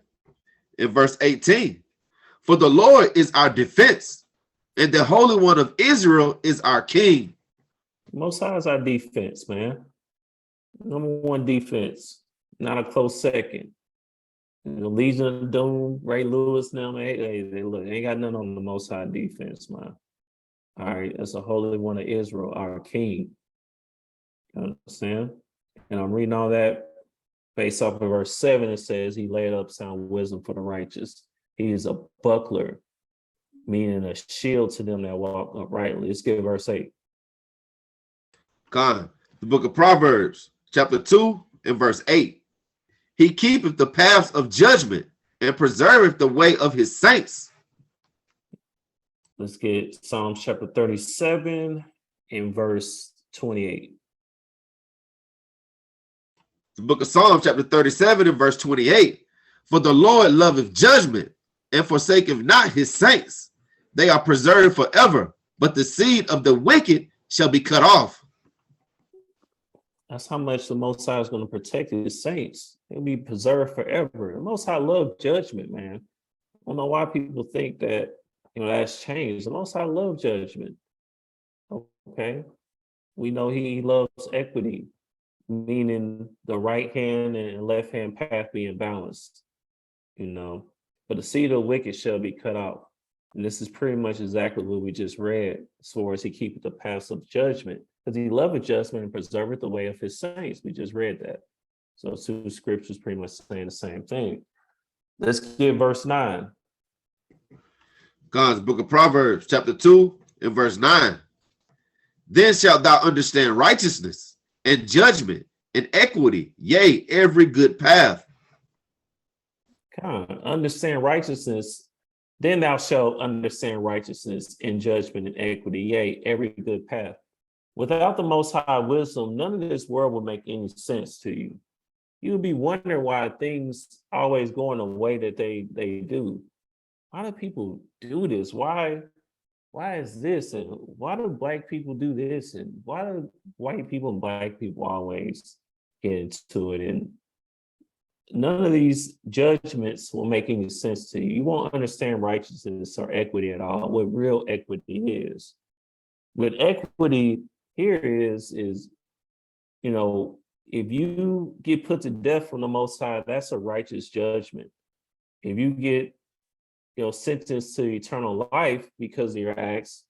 and verse 18. For the Lord is our defense, and the Holy One of Israel is our king. Most High is our defense, man. Number one defense, not a close second. The Legion of Doom, Ray Lewis, now, man, hey, look, ain't got nothing on the Most High defense, man. All right, that's the Holy One of Israel, our king. You understand? And I'm reading all that based off of verse 7. It says, he laid up sound wisdom for the righteous. He is a buckler, meaning a shield to them that walk uprightly. Let's get verse 8. God, the book of Proverbs, chapter 2 and verse 8. He keepeth the paths of judgment and preserveth the way of his saints. Let's get Psalms chapter 37 and verse 28. The book of Psalms, chapter 37 and verse 28. For the Lord loveth judgment and forsaketh not his saints. They are preserved forever, but the seed of the wicked shall be cut off. That's how much the Most High is going to protect his saints. They'll be preserved forever. The Most High love judgment, man. I don't know why people think that, that's changed. The Most High love judgment. Okay. We know he loves equity, meaning the right hand and left hand path being balanced, but the seed of the wicked shall be cut out. And this is pretty much exactly what we just read, as far as he keepeth the paths of judgment, because he loveth judgment and preserveth the way of his saints. We just read that. So two scriptures pretty much saying the same thing. Let's get verse 9. God's book of Proverbs, chapter 2 and verse 9. Then shalt thou understand righteousness and judgment and equity, yea, every good path. God, understand righteousness. Then thou shalt understand righteousness and judgment and equity, yea, every good path. Without the Most High wisdom, none of this world will make any sense to you. You'll be wondering why things always go in the way that they do. Why do people do this? Why is this? And why do black people do this? And why do white people and black people always get into it? And none of these judgments will make any sense to you. You won't understand righteousness or equity at all, what real equity is. What equity here is, if you get put to death from the Most High, that's a righteous judgment. If you get, sentenced to eternal life because of your acts,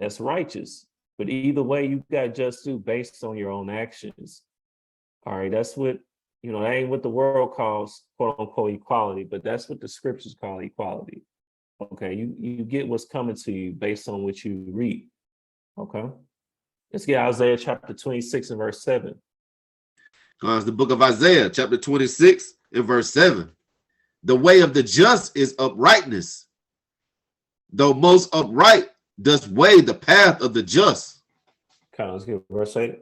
that's righteous. But either way, you got just due based on your own actions. All right, that's what, that ain't what the world calls quote unquote equality, but that's what the scriptures call equality. Okay, you get what's coming to you based on what you read. Okay, let's get Isaiah chapter 26 and verse 7. God's the book of Isaiah, chapter 26 and verse 7. The way of the just is uprightness, though most upright does weigh the path of the just. Okay, let's get verse 8.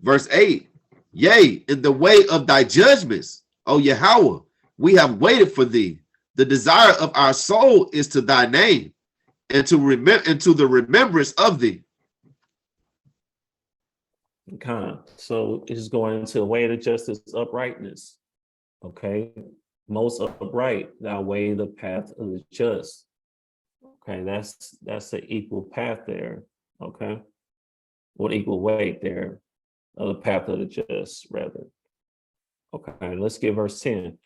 Verse 8. Yea, in the way of thy judgments, O Yahweh, we have waited for thee. The desire of our soul is to thy name, and to the remembrance of thee. Okay, so it's going into the way of the justice, uprightness. Okay, most upright, thou weigh the path of the just. Okay, that's the equal path there. Okay, with equal weight there, the path of the just, rather. Okay, let's get verse 10.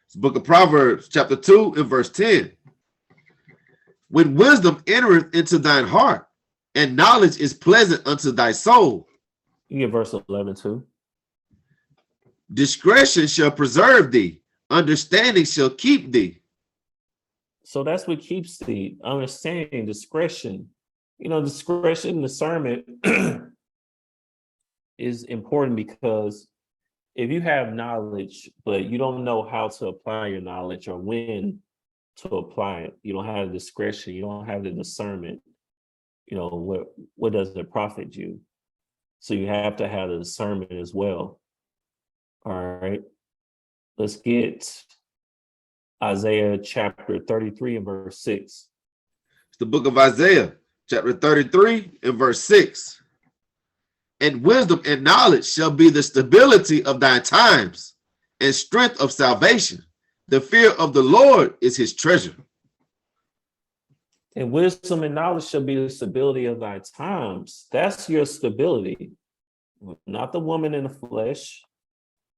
It's the book of Proverbs, chapter 2, and verse 10. When wisdom entereth into thine heart, and knowledge is pleasant unto thy soul. You get verse 11 too. Discretion shall preserve thee, understanding shall keep thee. So that's what keeps the understanding, discretion. You know, discretion, discernment is important, because if you have knowledge, but you don't know how to apply your knowledge or when to apply it, you don't have the discretion, you don't have the discernment, you know, what does it profit you? So you have to have the discernment as well. All right, let's get Isaiah chapter 33 and verse 6. It's the book of Isaiah, chapter 33 and verse 6. And wisdom and knowledge shall be the stability of thy times, and strength of salvation. The fear of the Lord is his treasure. And wisdom and knowledge shall be the stability of thy times. That's your stability, not the woman in the flesh,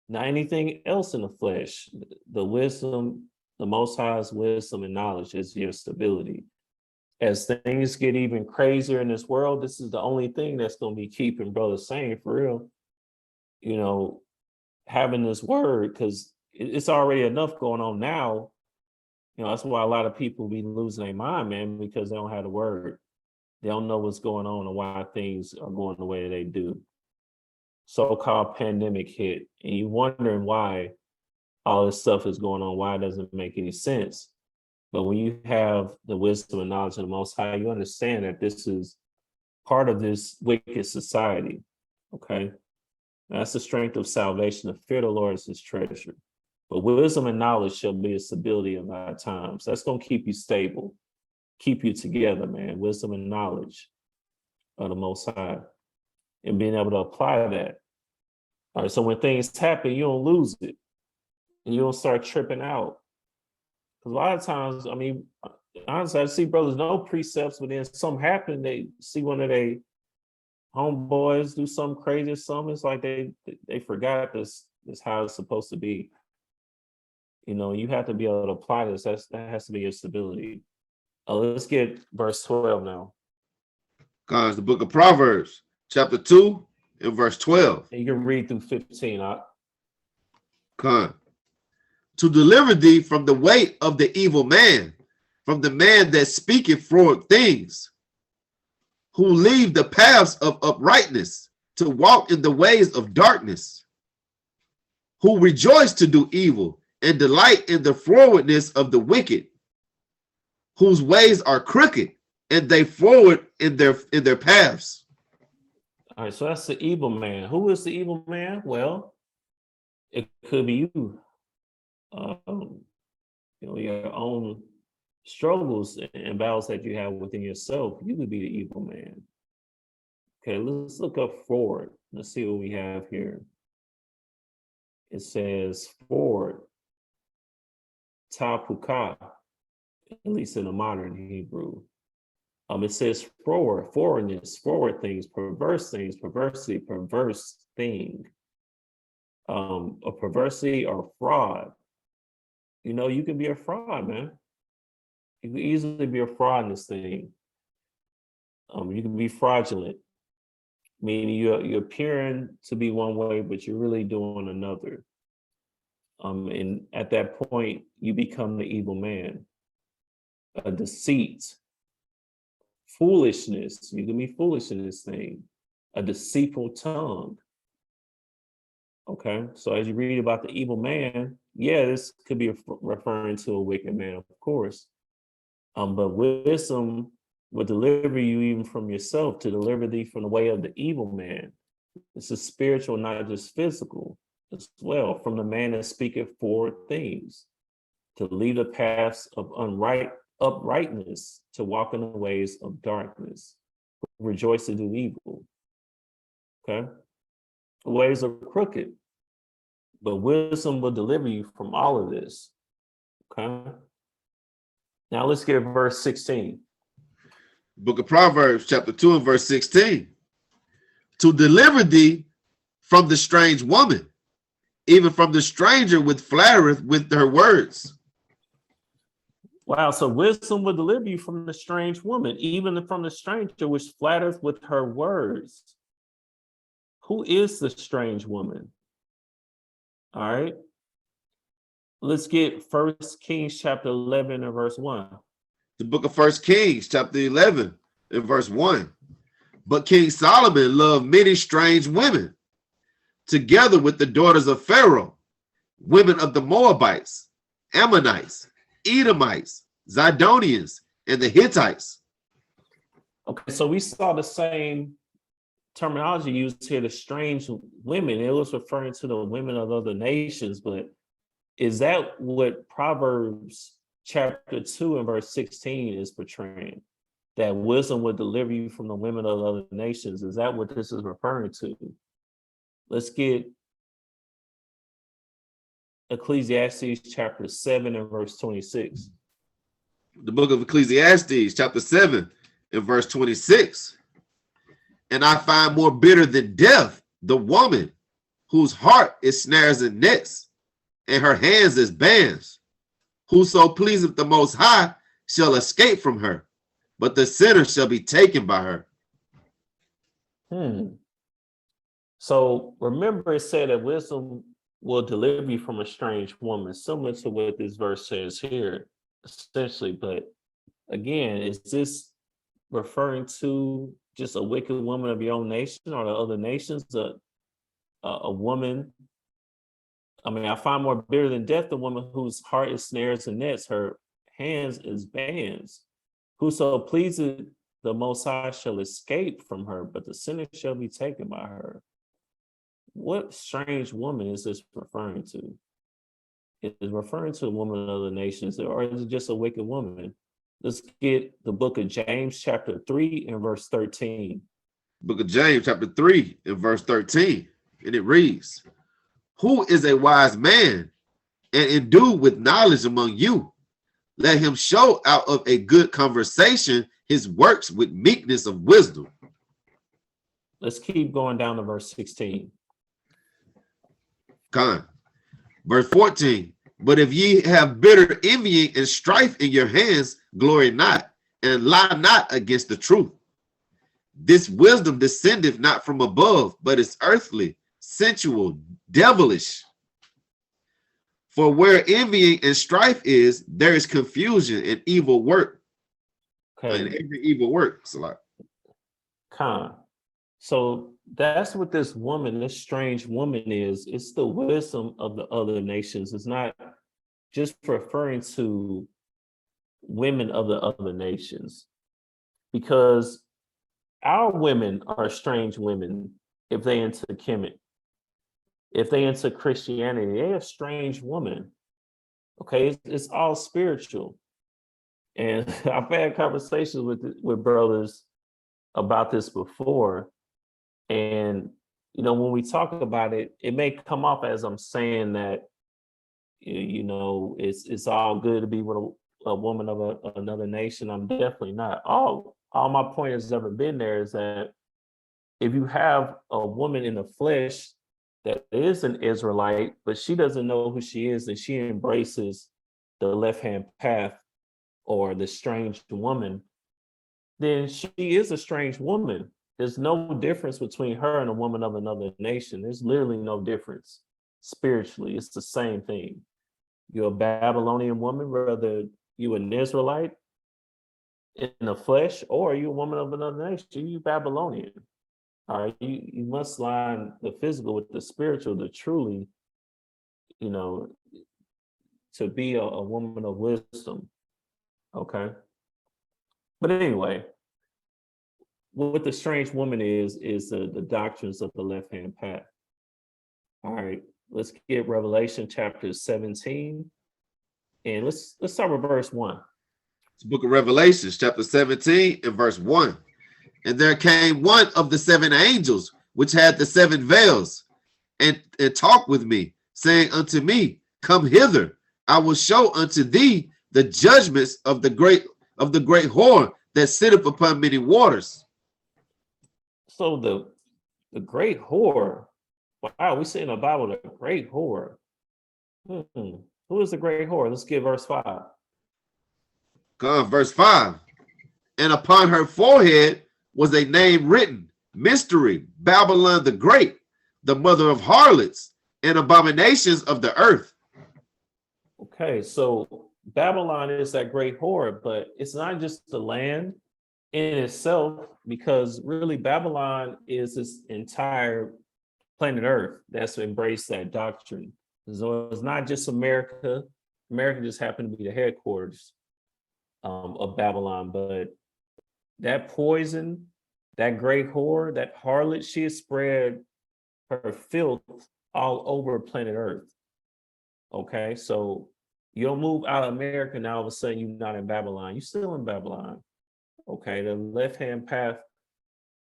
not anything else in the flesh. The wisdom, the Most High's wisdom and knowledge is your stability. As things get even crazier in this world, this is the only thing that's going to be keeping brothers sane, for real. You know, having this word, because it's already enough going on now. You know, that's why a lot of people be losing their mind, man, because they don't have the word. They don't know what's going on and why things are going the way they do. So-called pandemic hit, and you wondering why all this stuff is going on, why it doesn't make any sense. But when you have the wisdom and knowledge of the Most High, you understand that this is part of this wicked society, okay? That's the strength of salvation. The fear of the Lord is his treasure. But wisdom and knowledge shall be a stability of our times. That's going to keep you stable, keep you together, man. Wisdom and knowledge of the Most High, and being able to apply that. All right, so when things happen, you don't lose it, and you don't start tripping out. Because a lot of times, I mean, honestly, I see brothers know precepts, but then something happen, they see one of their homeboys do something crazy or something. It's like they forgot this is how it's supposed to be. You know, you have to be able to apply this. That has to be your stability. Let's get verse 12 now. It's the book of Proverbs, chapter 2 and verse 12. And you can read through 15. To deliver thee from the weight of the evil man, from the man that speaketh froward things, who leave the paths of uprightness to walk in the ways of darkness, who rejoice to do evil and delight in the frowardness of the wicked, whose ways are crooked and they forward in their paths. All right, so that's the evil man. Who is the evil man? Well, it could be you. You know, your own struggles and battles that you have within yourself. You could be the evil man. Okay, let's look up forward. Let's see what we have here. It says forward, tapuka, at least in the modern Hebrew. It says forward, forwardness, forward things, perversity, perverse thing. A perversity or fraud. You know, you can be a fraud, man. You can easily be a fraud in this thing. You can be fraudulent, meaning you're appearing to be one way, but you're really doing another. And at that point, you become the evil man. A deceit, foolishness. You can be foolish in this thing. A deceitful tongue. Okay, so as you read about the evil man, yeah, this could be referring to a wicked man, of course. But wisdom will deliver you even from yourself, to deliver thee from the way of the evil man. This is spiritual, not just physical, as well. From the man that speaketh forward things, to leave the paths of uprightness, to walk in the ways of darkness, rejoice to do evil. Okay. The ways are crooked, but wisdom will deliver you from all of this. Okay. Now let's get verse 16. Book of Proverbs, chapter 2 and verse 16. To deliver thee from the strange woman, even from the stranger which flattereth with her words. Wow, so wisdom will deliver you from the strange woman, even from the stranger which flattereth with her words. Who is the strange woman? All right. Let's get 1 Kings chapter 11 and verse 1. The book of 1 Kings, chapter 11 and verse 1. But King Solomon loved many strange women, together with the daughters of Pharaoh, women of the Moabites, Ammonites, Edomites, Zidonians, and the Hittites. Okay, so we saw the same terminology used here, the strange women. It was referring to the women of other nations, but is that what Proverbs chapter 2 and verse 16 is portraying? That wisdom would deliver you from the women of other nations. Is that what this is referring to? Let's get Ecclesiastes chapter 7 and verse 26. The book of Ecclesiastes, chapter 7 and verse 26. And I find more bitter than death the woman whose heart is snares and nets, and her hands is bands. Whoso pleaseth the Most High shall escape from her, but the sinner shall be taken by her. So remember, it said that wisdom will deliver you from a strange woman, similar to what this verse says here, essentially. But again, is this referring to just a wicked woman of your own nation or the other nations? A woman, I mean, I find more bitter than death the woman whose heart is snares and nets, her hands is bands. Whoso pleases the Most High shall escape from her, but the sinner shall be taken by her. What strange woman is this referring to? It is referring to a woman of the nations, or is it just a wicked woman? Let's get the book of James chapter 3 and verse 13. Book of James chapter 3 and verse 13. And it reads, who is a wise man and endued with knowledge among you? Let him show out of a good conversation his works with meekness of wisdom. Let's keep going down to verse 16. Verse 14. But if ye have bitter envying and strife in your hands, glory not, and lie not against the truth. This wisdom descendeth not from above, but is earthly, sensual, devilish. For where envying and strife is, there is confusion and evil work. Okay. And every evil work. So that's what this woman, this strange woman is. It's the wisdom of the other nations. It's not just referring to women of the other nations, because our women are strange women. If they into Kemet, if they into Christianity, they're a strange woman. Okay, it's all spiritual. And I've had conversations with brothers about this before. And, you know, when we talk about it, it may come off as I'm saying that, you know, it's all good to be with a woman of another nation. I'm definitely not. All my point has ever been there is that if you have a woman in the flesh that is an Israelite, but she doesn't know who she is, and she embraces the left-hand path or the strange woman, then she is a strange woman. There's no difference between her and a woman of another nation. There's literally no difference spiritually. It's the same thing. You're a Babylonian woman, whether you're an Israelite in the flesh or you're a woman of another nation, you're Babylonian. All right, you must line the physical with the spiritual to truly, you know, to be a woman of wisdom. Okay. But anyway, what the strange woman is the doctrines of the left-hand path. All right, let's get Revelation chapter 17. And let's start with verse 1. It's the book of Revelation, chapter 17 and verse 1. And there came one of the seven angels, which had the seven veils, and talked with me, saying unto me, come hither, I will show unto thee the judgments of the great whore that sitteth upon many waters. So the great whore. Wow, we see in the Bible the great whore. Who is the great whore? Let's get verse 5. Verse 5. And upon her forehead was a name written, Mystery, Babylon the Great, the mother of harlots and abominations of the earth. Okay, so Babylon is that great whore, but it's not just the land in itself, because really Babylon is this entire planet Earth that's embraced that doctrine. So it's not just America. America just happened to be the headquarters of Babylon, but that poison, that great whore, that harlot, she has spread her filth all over planet Earth. Okay, so you don't move out of America now, all of a sudden you're not in Babylon. You're still in Babylon. Okay, the left-hand path,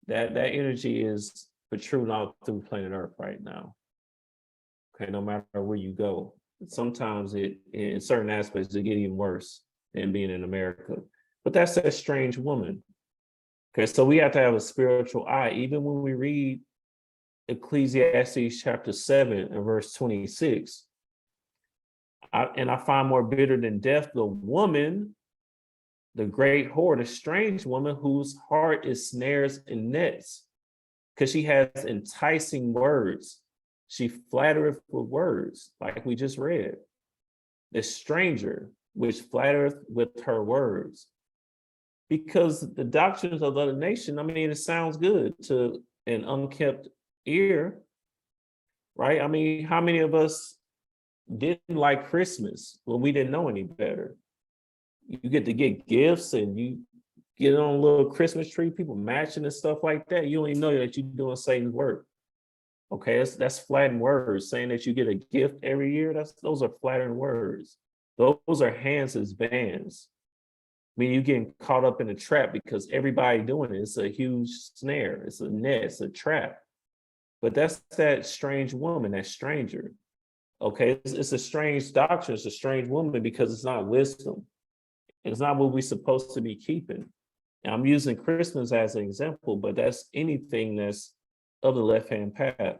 that energy is protruding all through planet Earth right now. Okay, no matter where you go. Sometimes in certain aspects, it get even worse than being in America. But that's that strange woman. Okay, so we have to have a spiritual eye. Even when we read Ecclesiastes chapter 7 and verse 26, I find more bitter than death the woman, the great whore, the strange woman whose heart is snares and nets, because she has enticing words. She flattereth with words, like we just read. The stranger, which flattereth with her words. Because the doctrines of the other nation, I mean, it sounds good to an unkept ear, right? I mean, how many of us didn't like Christmas when we didn't know any better? You get to get gifts and you get on a little Christmas tree, people matching and stuff like that. You don't even know that you're doing Satan's work. Okay, that's flattering words. Saying that you get a gift every year, those are flattering words. Those are hands as bands. I mean, you're getting caught up in a trap because everybody doing it. It's a huge snare. It's a net. It's a trap. But that's that strange woman, that stranger. Okay, it's a strange doctrine. It's a strange woman because it's not wisdom. It's not what we're supposed to be keeping. And I'm using Christmas as an example, but that's anything that's of the left-hand path.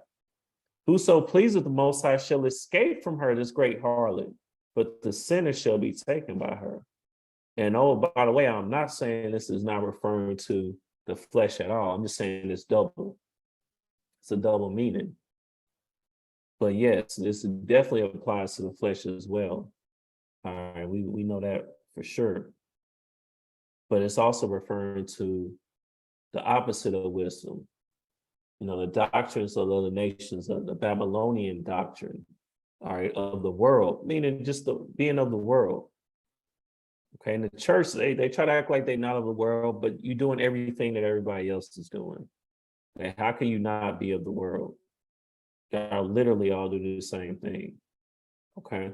Whoso pleaseth the Most High shall escape from her, this great harlot, but the sinner shall be taken by her. And oh, by the way, I'm not saying this is not referring to the flesh at all. I'm just saying it's double. It's a double meaning. But yes, this definitely applies to the flesh as well. All right, we know that for sure. But it's also referring to the opposite of wisdom. You know, the doctrines of other nations, the Babylonian doctrine, all right, of the world, meaning just the being of the world. Okay, in the church, they try to act like they're not of the world, but you're doing everything that everybody else is doing. Okay, how can you not be of the world? Y'all literally all do the same thing. Okay,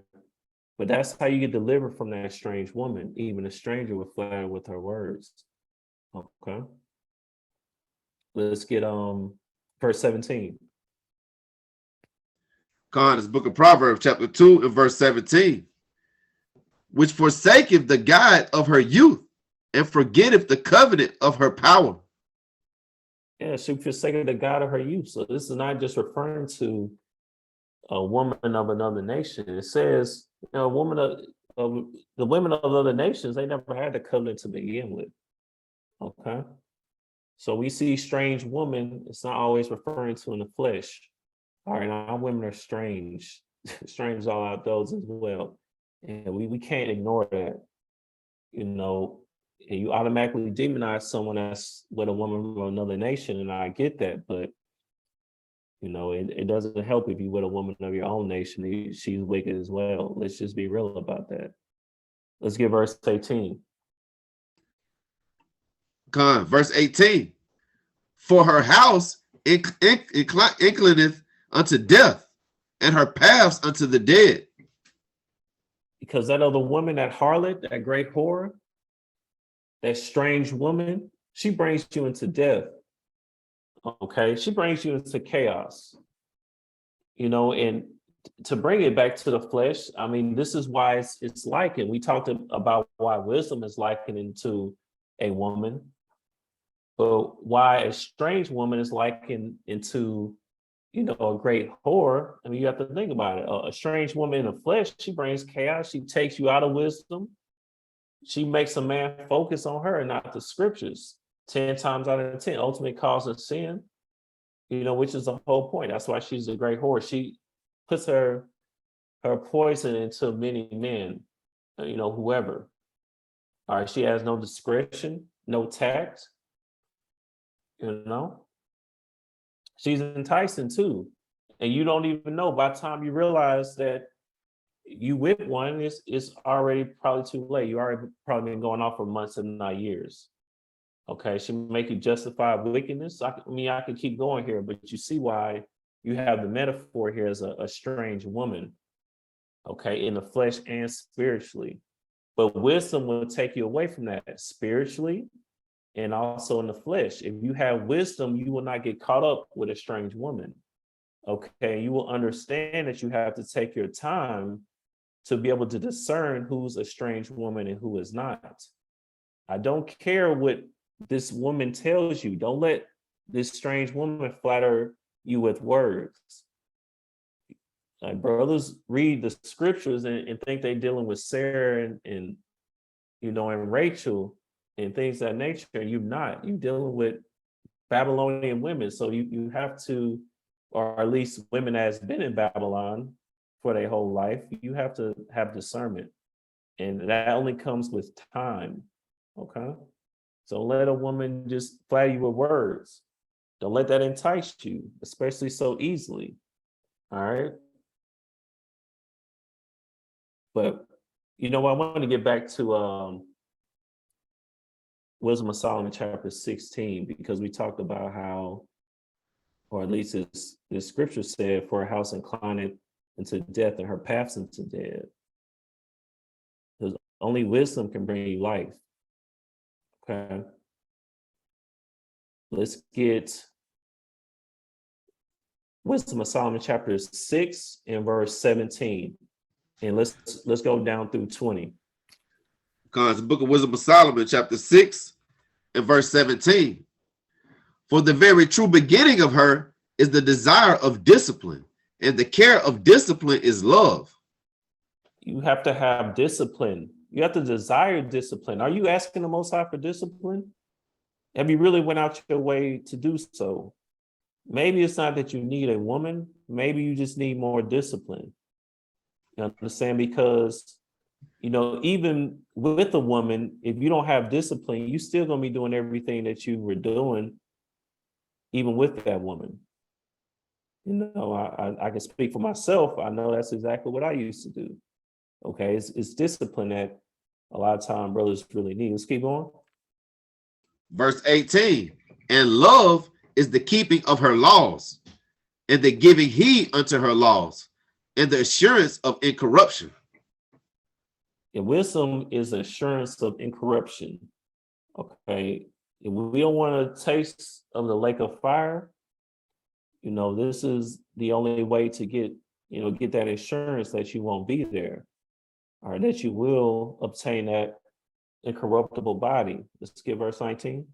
but that's how you get delivered from that strange woman. Even a stranger will flatter with her words. Okay, let's get verse 17. God, this book of Proverbs, chapter 2 and verse 17. Which forsaketh the guide of her youth and forgetteth the covenant of her power. Yeah, she forsaken the God of her youth. So this is not just referring to a woman of another nation. It says, you know, a woman of the women of other nations, they never had the covenant to begin with. Okay. So we see strange woman, it's not always referring to in the flesh. All right, now women are strange. Strange all out those as well. And we can't ignore that. You know, and you automatically demonize someone that's with a woman from another nation, and I get that, but you know, it doesn't help if you with a woman of your own nation. She's wicked as well. Let's just be real about that. Let's get verse 18. Verse 18. For her house inclineth unto death, and her paths unto the dead. Because that other woman, that harlot, that great whore, that strange woman, she brings you into death. Okay, she brings you into chaos. You know, and to bring it back to the flesh, I mean, this is why it's likened. We talked about why wisdom is likened to a woman. But why a strange woman is likened into, a great whore. I mean, you have to think about it. A strange woman in the flesh, she brings chaos. She takes you out of wisdom. She makes a man focus on her and not the scriptures. 10 times out of 10, ultimate cause of sin, which is the whole point. That's why she's a great whore. She puts her poison into many men, whoever. All right, she has no discretion, no tact, She's enticing too. And you don't even know by the time you realize that you with one, it's already probably too late. You already probably been going off for months and not years. Okay, she make you justify wickedness. I could keep going here, but you see why you have the metaphor here as a strange woman, okay, in the flesh and spiritually. But wisdom will take you away from that spiritually and also in the flesh. If you have wisdom, you will not get caught up with a strange woman. Okay, you will understand that you have to take your time to be able to discern who's a strange woman and who is not. I don't care what this woman tells you. Don't let this strange woman flatter you with words. Like brothers read the scriptures and think they're dealing with Sarah and Rachel and things of that nature. You're not. You're dealing with Babylonian women. So you have to, or at least women that's been in Babylon for their whole life, you have to have discernment. And that only comes with time. Okay. So let a woman just flatter you with words. Don't let that entice you, especially so easily. All right. But I want to get back to Wisdom of Solomon chapter 16, because we talked about how, or at least the scripture said, for a house inclined into death and her paths into death. Because only wisdom can bring you life. Okay. Let's get Wisdom of Solomon chapter 6 and verse 17. And let's go down through 20. Because the book of Wisdom of Solomon, chapter 6 and verse 17. For the very true beginning of her is the desire of discipline, and the care of discipline is love. You have to have discipline. You have to desire discipline. Are you asking the Most High for discipline? Have you really went out your way to do so? Maybe it's not that you need a woman. Maybe you just need more discipline. You understand? Because, even with a woman, if you don't have discipline, you still going to be doing everything that you were doing, even with that woman. I can speak for myself. I know that's exactly what I used to do. Okay, it's discipline that a lot of time brothers really need. Let's keep going. Verse 18, and love is the keeping of her laws, and the giving heed unto her laws, and the assurance of incorruption. And wisdom is assurance of incorruption. Okay, if we don't want to taste of the lake of fire, this is the only way to get that assurance that you won't be there, or that you will obtain that incorruptible body. Let's get verse 19.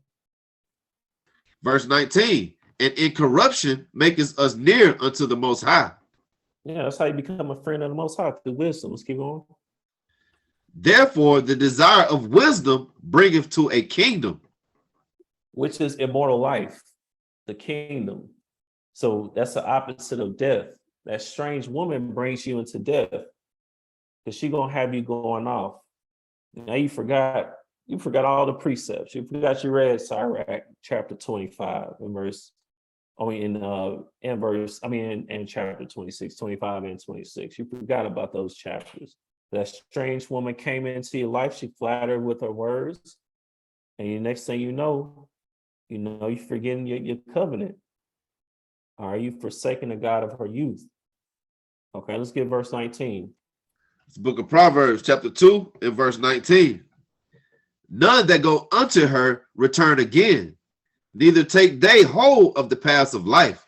Verse 19, and incorruption maketh us near unto the Most High. Yeah, that's how you become a friend of the Most High, through wisdom. Let's keep going. Therefore, the desire of wisdom bringeth to a kingdom, which is immortal life, the kingdom. So that's the opposite of death. That strange woman brings you into death, because she's gonna have you going off. Now you forgot all the precepts. You forgot you read Sirach chapter 25 in chapter 26, 25 and 26. You forgot about those chapters. That strange woman came into your life. She flattered with her words. And the next thing you know, you're forgetting your covenant. Are you forsaking the God of her youth? Okay, let's get verse 19. It's the book of Proverbs, chapter 2, and verse 19. None that go unto her return again, neither take they hold of the paths of life.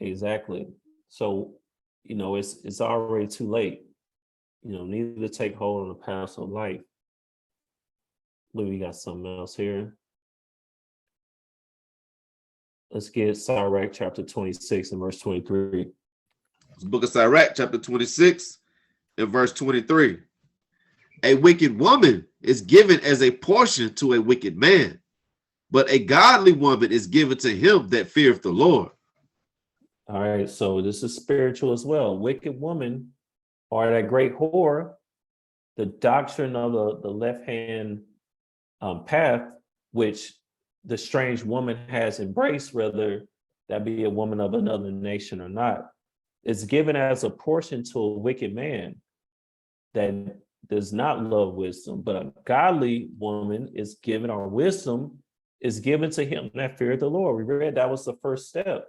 Exactly. So, it's already too late. Neither take hold of the paths of life. Look, we got something else here. Let's get Sirach chapter 26 and verse 23. It's the book of Sirach, chapter 26 and verse 23. A wicked woman is given as a portion to a wicked man, but a godly woman is given to him that feareth the Lord. All right, so this is spiritual as well. Wicked woman, or that great whore, the doctrine of the left-hand path, which the strange woman has embraced, whether that be a woman of another nation or not, is given as a portion to a wicked man that does not love wisdom. But a godly woman is given, or wisdom is given to him that feared the Lord. We read that was the first step.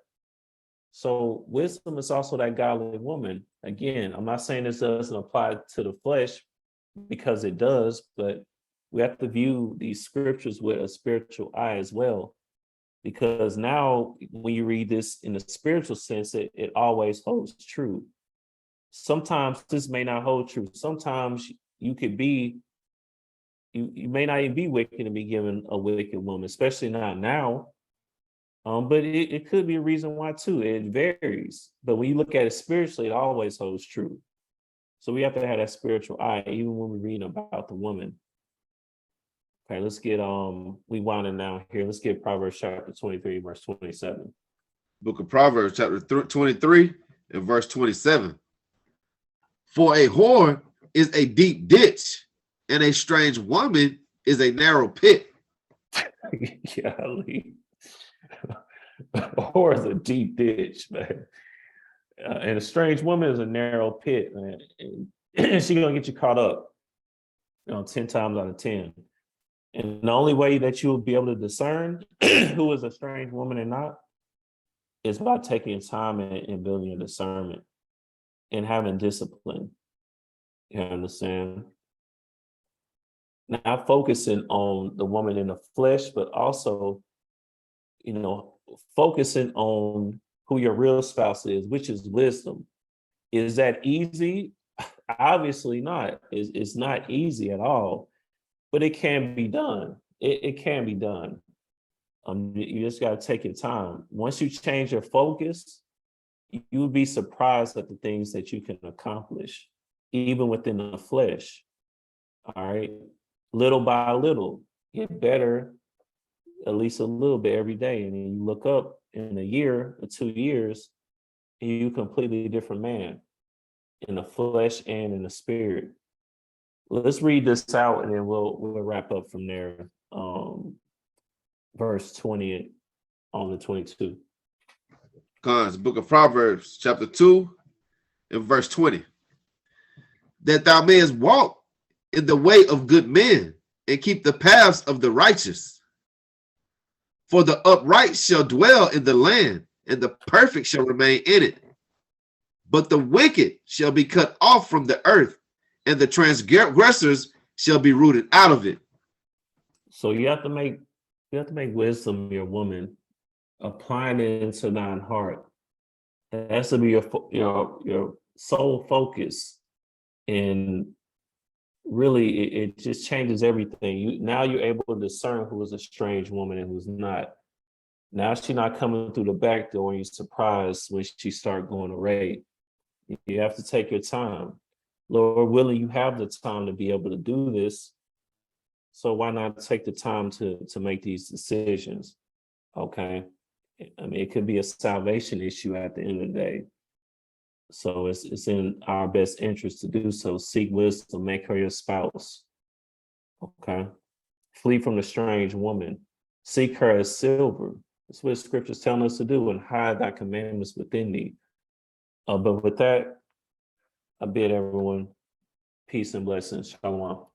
So wisdom is also that godly woman. Again, I'm not saying this doesn't apply to the flesh, because it does, but we have to view these scriptures with a spiritual eye as well. Because now when you read this in a spiritual sense, it always holds true. Sometimes this may not hold true. Sometimes you could be, you may not even be wicked and be given a wicked woman, especially not now. But it could be a reason why too. It varies. But when you look at it spiritually, it always holds true. So we have to have that spiritual eye, even when we're reading about the woman. Okay, let's get we winding down here. Let's get Proverbs chapter 23, verse 27. Book of Proverbs, chapter 23 and verse 27. For a whore is a deep ditch, and a strange woman is a narrow pit. Golly. Whore is a deep ditch, man. And a strange woman is a narrow pit, man. And she's gonna get you caught up, 10 times out of 10. And the only way that you'll be able to discern who is a strange woman and not is by taking time and building your discernment and having discipline. You understand? Not focusing on the woman in the flesh, but also, focusing on who your real spouse is, which is wisdom. Is that easy? Obviously not. It's not easy at all, but it can be done. It can be done. You just got to take your time. Once you change your focus, you would be surprised at the things that you can accomplish, even within the flesh. All right. Little by little, get better, at least a little bit every day. And then you look up in a year or 2 years, and you're a completely different man in the flesh and in the spirit. Let's read this out and then we'll wrap up from there. Verse 20 on the 22. Cons, book of Proverbs, chapter 2 and verse 20. That thou mayest walk in the way of good men and keep the paths of the righteous. For the upright shall dwell in the land, and the perfect shall remain in it. But the wicked shall be cut off from the earth, and the transgressors shall be rooted out of it. So you have to make wisdom your woman, applying it into thine heart. That has to be your sole focus. And really, it just changes everything. Now you're able to discern who is a strange woman and who's not. Now she's not coming through the back door and you're surprised when she start going array. You have to take your time. Lord willing, you have the time to be able to do this. So why not take the time to make these decisions? Okay. I mean, it could be a salvation issue at the end of the day. So it's in our best interest to do so. Seek wisdom, make her your spouse. Okay. Flee from the strange woman. Seek her as silver. That's what scripture's telling us to do, and hide thy commandments within thee. But with that, I bid everyone peace and blessings. Shalom.